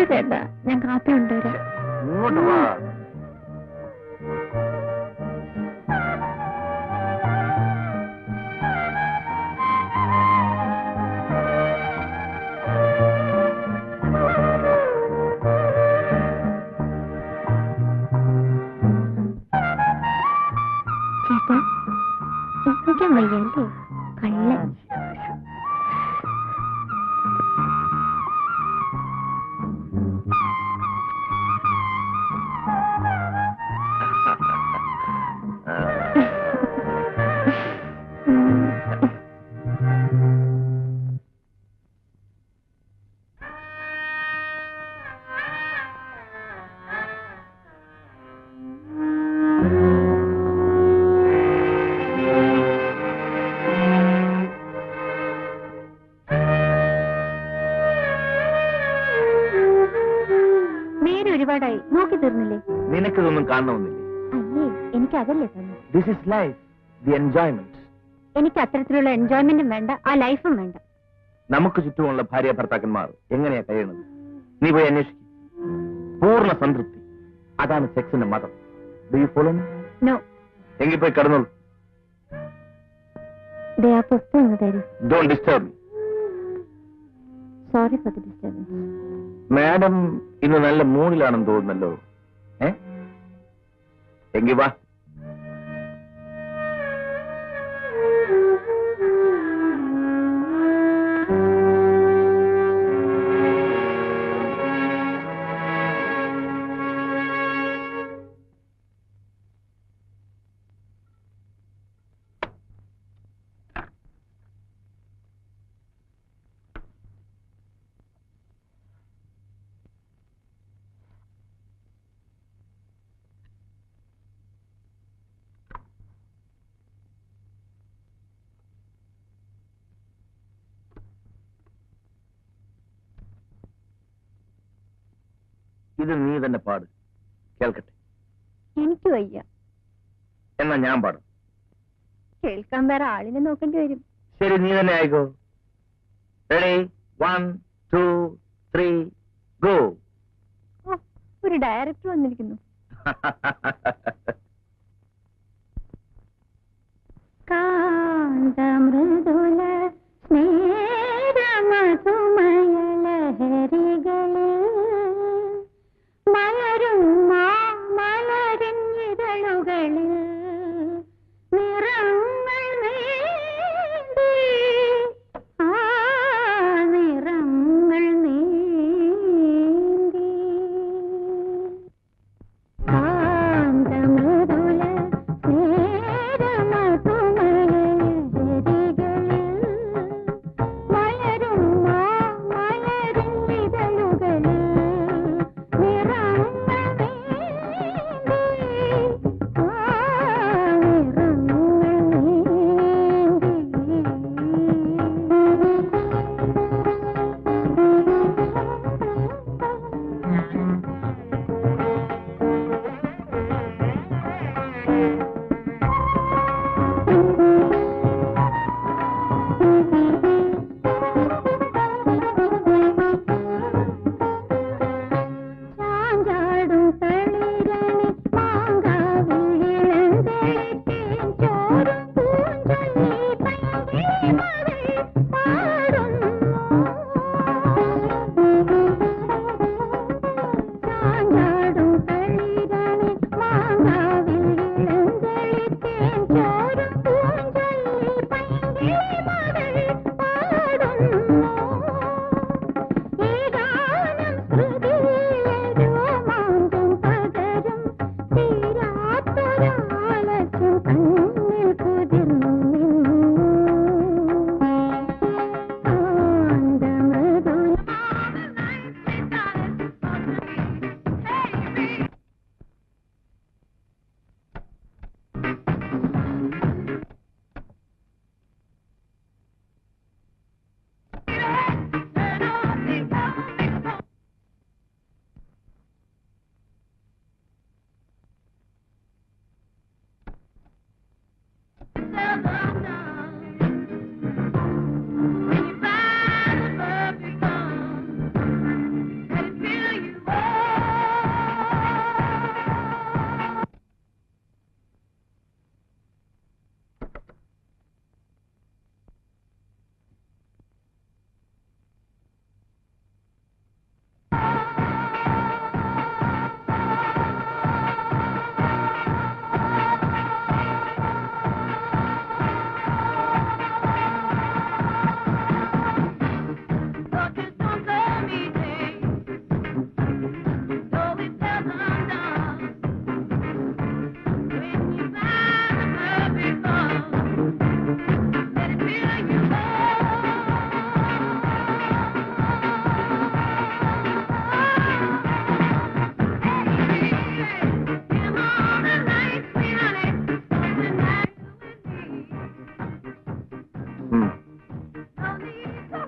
ചേട്ടാ, ഞാൻ കാപ്പി കൊണ്ടുവരാം. ഇങ്ങോട്ട് വാ. ചേട്ടാ, എത്തിക്കാൻ വയ്യല്ലേ? കള്ളൻ. ഒരുപാടായി നോക്കി തീർന്നില്ലേ? നിനക്കിതൊന്നും കാണണമെന്നില്ലേ? അയ്യേ, എനിക്ക് അതല്ലേ തന്നെ. This is life, the enjoyment. എനിക്ക് അത്തരത്തിലുള്ള എൻജോയ്മെന്റും വേണ്ട, ആ ലൈഫും വേണ്ട. നമുക്ക് ചുറ്റുമുള്ള ഭാര്യ ഭർത്താക്കന്മാർ എങ്ങനെയാ കഴിയണത്? നീ പോയി അന്വേഷിക്കും. പൂർണ്ണ സംതൃപ്തി, അതാണ് സെക്സിന്റെ മതം. Do you follow me? No. എങ്കിൽ പോയി കിടന്നോളൂ. ആ പുസ്തകം തരൂ. Don't disturb me. Sorry for the disturbance. Madam ഇന്ന് നല്ല മൂഡിലാണെന്ന് തോന്നുന്നല്ലോ. എങ്കിൽ വാ. ഇത് നീ തന്നെ പാട്, കേൾക്കട്ടെ. എനിക്ക് വയ്യ. എന്നാ ഞാൻ പാടും. കേൾക്കാൻ വേറെ ആളിനെ നോക്കേണ്ടി വരും. ശരി, നീ തന്നെ ആയിക്കോ. Ready, 1 2 3 go. ഒരു ഡയറക്ടർ വന്നിരിക്കുന്നു. കാന്തമൃദുല സ്നേഹമധുമയലഹരികളിൽ മലരും മലരിഞ്ഞിതളുകളിൽ നിറങ്ങൾ നീന്തി, ആ നിറങ്ങൾ നീന്തി. കാന്തമൃദുല സ്നേഹമധുമയലഹരികളിൽ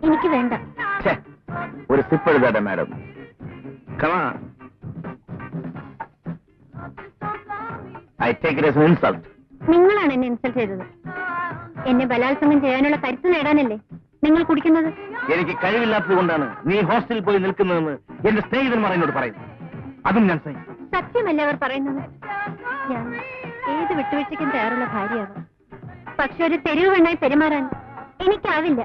എനിക്ക് വേണ്ട. ഒരു സിപ്പ് എഴുതാട്ടെ madam. Come I take it as an insult. നിങ്ങളാണ് എന്നെ ഇൻസൾട്ട് ചെയ്തത്. എന്നെ ബലാത്സംഗം ചെയ്യാനുള്ള കരുത്ത് നേടാനല്ലേ നിങ്ങൾ കുടിക്കുന്നത്? എനിക്ക് കഴിവില്ലാത്തത് കൊണ്ടാണ് നീ ഹോസ്റ്റലിൽ പോയി നിൽക്കുന്നതെന്ന് എന്റെ സ്നേഹിതന്മാർ എന്നോട് പറയുന്നു. അതും ഞാൻ സഹിക്കും. സത്യമല്ലേ അവർ പറയുന്നത്? ഞാൻ ഏത് വിട്ടുവീഴ്ചയ്ക്കും തയ്യാറുള്ള ഭാര്യയാവാം. പക്ഷെ ഒരു തെരുവ് പെണ്ണായി പെരുമാറാൻ എനിക്കാവില്ല.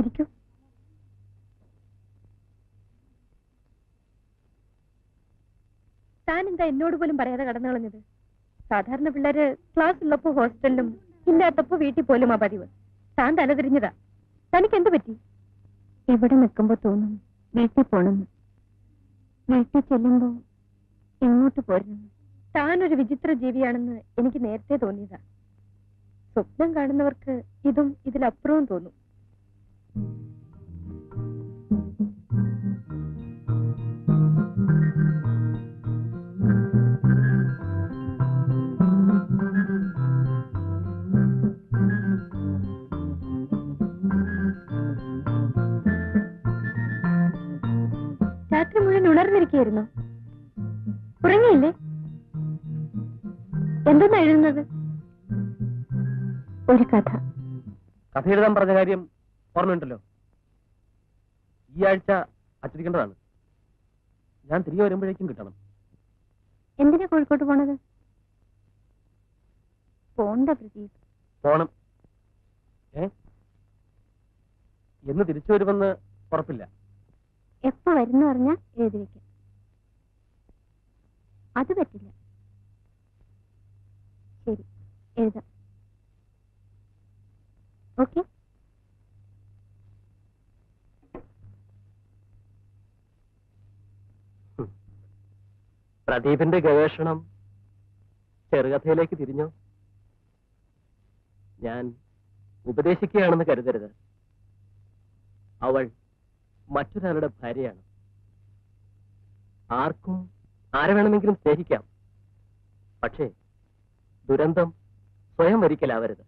ഇരിക്കൂ. താൻ എന്താ എന്നോട് പോലും പറയാതെ കടന്നു കളഞ്ഞത്? സാധാരണ പിള്ളേര് ക്ലാസ് ഉള്ളപ്പോ ഹോസ്റ്റലിലും ഇല്ലാത്തപ്പോ വീട്ടിൽ പോലും ആ പതിവ്. താൻ തലതിരിഞ്ഞതാ. തനിക്ക് എന്ത് പറ്റി? ഇവിടെ നിൽക്കുമ്പോ തോന്നും വീട്ടിൽ പോണെന്ന്. വീട്ടിൽ ചെല്ലുമ്പോ എങ്ങോട്ട് പോരുന്നു. താനൊരു വിചിത്ര ജീവിയാണെന്ന് എനിക്ക് നേരത്തെ തോന്നിയതാ. സ്വപ്നം കാണുന്നവർക്ക് ഇതും ഇതിലപ്പുറവും തോന്നും. ഞാൻ ഉണർന്നിരിക്കുകയായിരുന്നു. ഉറങ്ങിയില്ലേ? എന്തെന്നാ എഴുതുന്നത്? ഒരു കഥ. കഥ എഴുതാൻ പറഞ്ഞ കാര്യം ഓർമ്മയുണ്ടല്ലോ. ഈ ആഴ്ച അച്ചടിക്കേണ്ടതാണ്. ഞാൻ തിരികെ വരുമ്പോഴേക്കും കിട്ടണം. എന്തിനാ കോഴിക്കോട്ട് പോണത്? പോണ്ട പ്രദീപ്. പോണം. എന്ന് തിരിച്ചു വരുമെന്ന് ഉറപ്പില്ല. എപ്പോ വരുന്നു പറഞ്ഞാ എഴുതി വെക്കാം. അത് പറ്റില്ല. ശരി, എഴുതാം. ഓക്കെ. പ്രദീപിന്റെ ഗവേഷണം ചെറുകഥയിലേക്ക് തിരിഞ്ഞോ? ഞാൻ ഉപദേശിക്കുകയാണെന്ന് കരുതരുത്. അവൾ മറ്റൊരാളുടെ ഭാര്യയാണ്. ആർക്കും ആരെ വേണമെങ്കിലും സ്നേഹിക്കാം. പക്ഷേ ദുരന്തം സ്വയം വരിക്കലാവരുത്.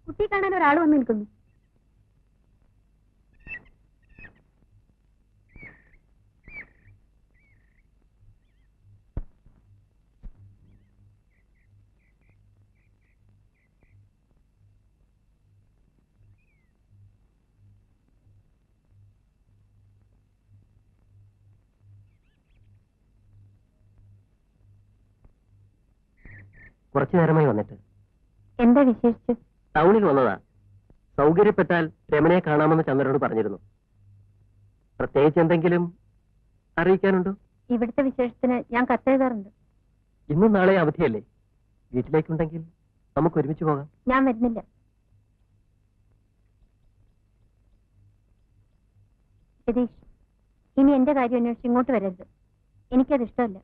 കുട്ടി കാണാൻ ഒരാൾ വന്ന് നിൽക്കുന്നു. കുറച്ചു നേരമായി വന്നിട്ട്. എന്താ വിശേഷിച്ച്? ടൗണിൽ വന്നതാ. സൗകര്യപ്പെട്ടാൽ രമണയെ കാണാമെന്ന് ചന്ദ്രനോട് പറഞ്ഞിരുന്നു. പ്രത്യേകിച്ച് എന്തെങ്കിലും അറിയിക്കാനുണ്ടോ? ഇവിടുത്തെ വിശേഷത്തിന് ഞാൻ കത്തെഴുതാറുണ്ട്. ഇന്നും നാളെ അവധിയല്ലേ? വീട്ടിലേക്കുണ്ടെങ്കിൽ നമുക്ക് ഒരുമിച്ച് പോകാം. ഞാൻ വരുന്നില്ല. രതീഷ്, ഇനി എന്റെ കാര്യം അന്വേഷിച്ച് ഇങ്ങോട്ട് വരരുത്. എനിക്കത് ഇഷ്ടമല്ല.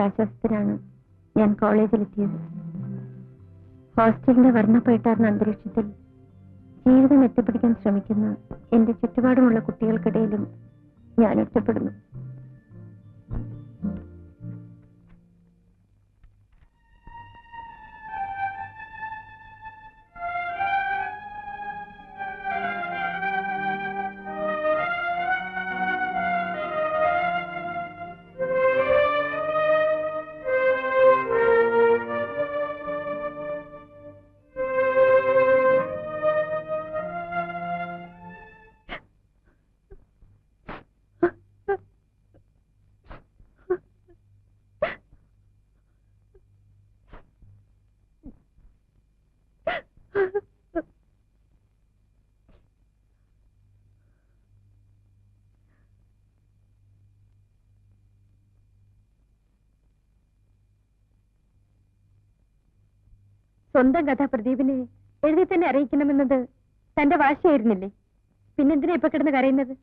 ആശ്വാസത്തിലാണ് ഞാൻ കോളേജിലെത്തിയത്. ഹോസ്റ്റലിന്റെ വർണ്ണപ്പേട്ടാർന്ന അന്തരീക്ഷത്തിൽ ജീവിതം എത്തിപ്പിടിക്കാൻ ശ്രമിക്കുന്ന എന്റെ ചുറ്റുപാടുമുള്ള കുട്ടികൾക്കിടയിലും ഞാൻ ഒറ്റപ്പെടുന്നു. സ്വന്തം കഥ പ്രദീപിനെ എഴുതി തന്നെ അറിയിക്കണമെന്നത് തന്റെ വാശിയായിരുന്നില്ലേ? പിന്നെന്തിനാ ഇപ്പൊ കിടന്ന് കരയുന്നത്?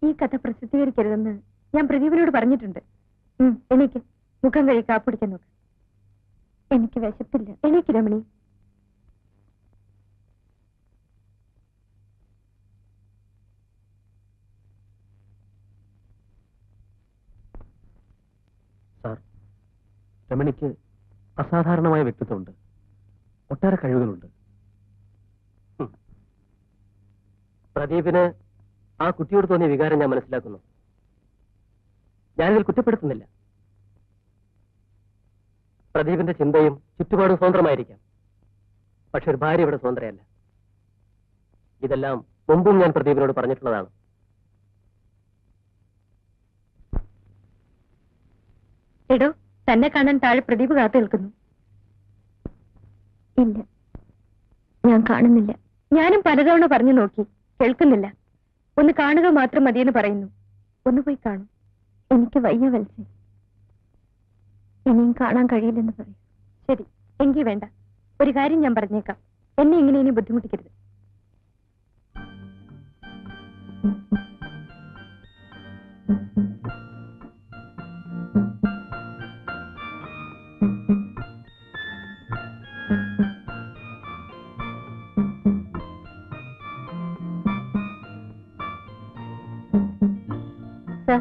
ഈ കഥ പ്രസിദ്ധീകരിക്കരുതെന്ന് ഞാൻ പ്രദീപിനോട് പറഞ്ഞിട്ടുണ്ട്. എനിക്ക് മുഖം കഴി കാപ്പിടിക്കാൻ നോക്ക്. എനിക്ക് വിശപ്പില്ല. എനിക്ക് രമണി. സാർ, രമണിക്ക് അസാധാരണമായ വ്യക്തിത്വമുണ്ട്, ഒട്ടേറെ കഴിവുകളുണ്ട്. പ്രദീപിന് ആ കുട്ടിയോട് തോന്നിയ വികാരം ഞാൻ മനസ്സിലാക്കുന്നു. ഞാനിതിൽ കുറ്റപ്പെടുത്തുന്നില്ല. പ്രദീപിന്റെ ചിന്തയും ചുറ്റുപാടും സ്വതന്ത്രമായിരിക്കാം, പക്ഷെ ഒരു ഭാര്യ ഇവിടെ സ്വതന്ത്രയല്ല. ഇതെല്ലാം മുമ്പും ഞാൻ പ്രദീപിനോട് പറഞ്ഞിട്ടുള്ളതാണ്. എടോ, തന്നെ കാണാൻ താഴെ പ്രദീപ് കാത്തു നിൽക്കുന്നു. ഇല്ല, ഞാൻ കാണുന്നില്ല. ഞാനും പലതവണ പറഞ്ഞു നോക്കി, കേൾക്കുന്നില്ല. ഒന്ന് കാണുക മാത്രം മതിയെന്ന് പറയുന്നു. ഒന്ന് പോയി കാണും. എനിക്ക് വയ്യ വത്സേ. ഇനിയും കാണാൻ കഴിയില്ലെന്ന് പറയും. ശരി, എങ്കിൽ വേണ്ട. ഒരു കാര്യം ഞാൻ പറഞ്ഞേക്കാം, എന്നെ ഇങ്ങനെ ഇനി ബുദ്ധിമുട്ടിക്കരുത്. സർ,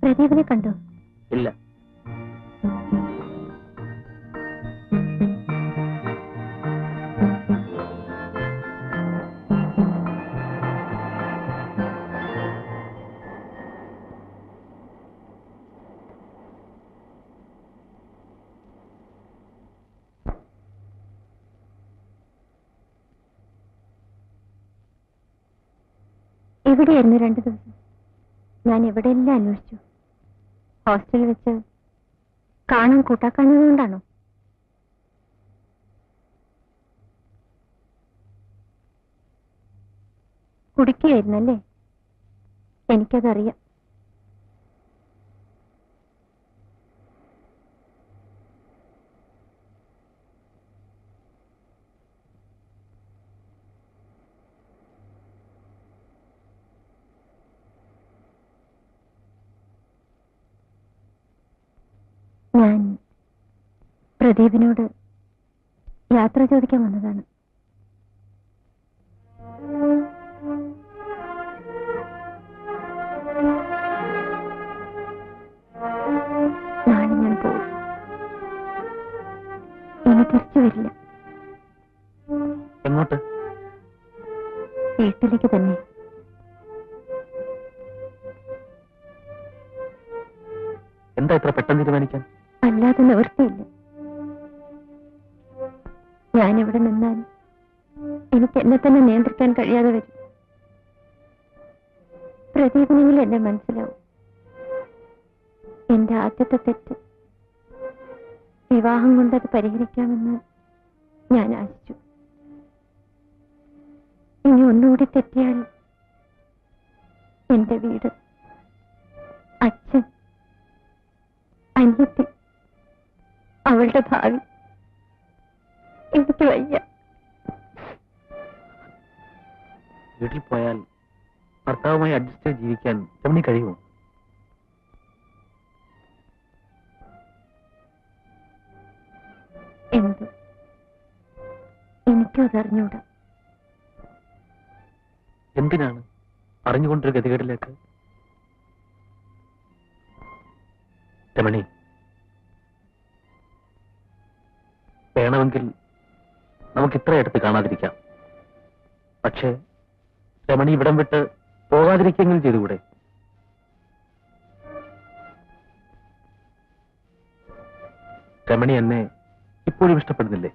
പ്രദീപിനെ കണ്ടോ? ഇല്ല. എവിടെയായിരുന്നു 2 ദിവസം? ഞാൻ എവിടെയെല്ലാം അന്വേഷിച്ചു. ഹോസ്റ്റലിൽ വെച്ച് കാണാൻ കൂട്ടാക്കാഞ്ഞതുകൊണ്ടാണോ? കുടിക്കുകയായിരുന്നല്ലേ? എനിക്കതറിയാം. ഞാൻ പ്രദീപിനോട് യാത്ര ചോദിക്കാൻ വന്നതാണ്. നാളെ ഞാൻ പോകും. ഇനി തിരിച്ചു വരില്ല. എങ്ങോട്ട്? വീട്ടിലേക്ക് തന്നെ. എന്താ ഇത്ര പെട്ടെന്ന് തീരുമാനിക്കാൻ? അല്ലാതെ നിവൃത്തിയില്ല. ഞാനിവിടെ നിന്നാൽ എനിക്ക് എന്നെ തന്നെ നിയന്ത്രിക്കാൻ കഴിയാതെ വരും. പ്രദീപിനെങ്കിലും എന്നെ മനസ്സിലാവും. എന്റെ ആദ്യത്തെ തെറ്റ്. വിവാഹം കൊണ്ടത് പരിഹരിക്കാമെന്ന് ഞാൻ ആശിച്ചു. ഇനി ഒന്നുകൂടി തെറ്റിയാൽ എന്റെ വീട്, അച്ഛൻ, അനിയത്തി, അവളുടെ ഭാവി, എനിക്ക് വയ്യ. വീട്ടിൽ പോയാൽ ഭർത്താവുമായി അഡ്ജസ്റ്റ് ചെയ്ത് ജീവിക്കാൻ രമണി കഴിയുമോ? എന്ത്? എനിക്കും അതറിഞ്ഞൂടാ. എന്തിനാണ് അറിഞ്ഞുകൊണ്ടൊരു ഗതികേടിലേക്ക്? രമണി, വേണമെങ്കിൽ നമുക്ക് ഇത്ര അടുത്ത് കാണാതിരിക്കാം. പക്ഷേ രമണി ഇവിടം വിട്ട് പോകാതിരിക്കെങ്കിലും ചെയ്തുകൂടെ? രമണി എന്നെ ഇപ്പോഴും ഇഷ്ടപ്പെടുന്നില്ലേ?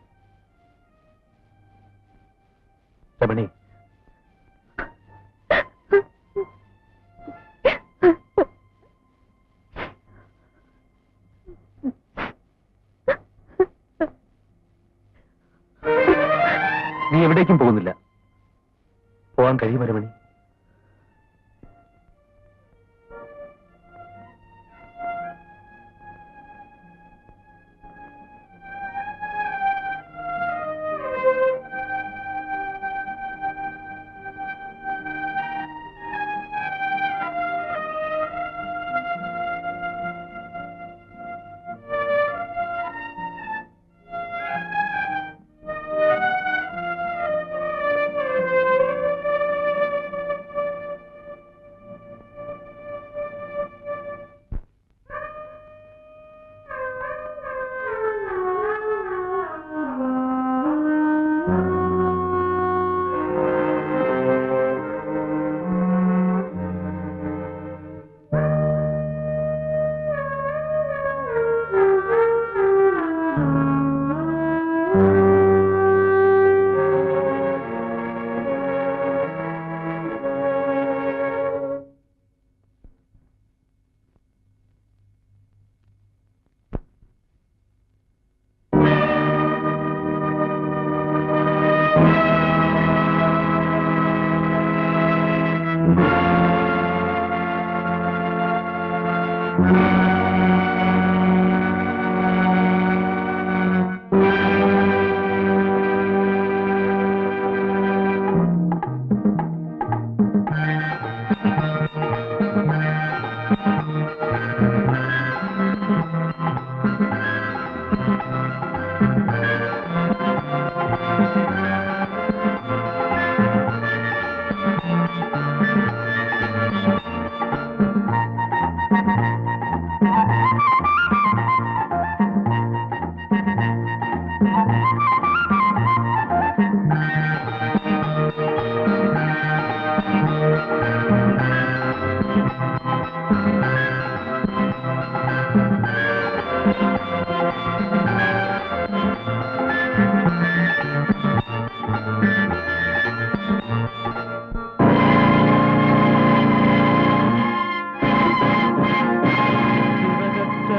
രമണി, നീ എവിടേക്കും പോകുന്നില്ല. പോകാൻ കഴിയുമോ രമണി?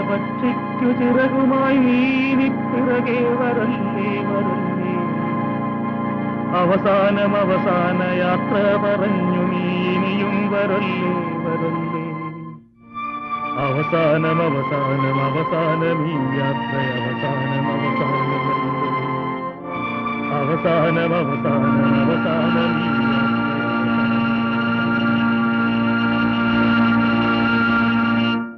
പക്ഷിക്കു ചിറകുമായി നീനി പിറകെ വരല്ലേ വരല്ലേ അവസാനം അവസാന യാത്ര പറഞ്ഞു നീ ഇനിയും വരല്ലേ വരല്ലേ അവസാനം അവസാനം അവസാനം ഈ യാത്ര അവസാനം അവസാനം അവസാനം അവസാനം അവസാനം ഈ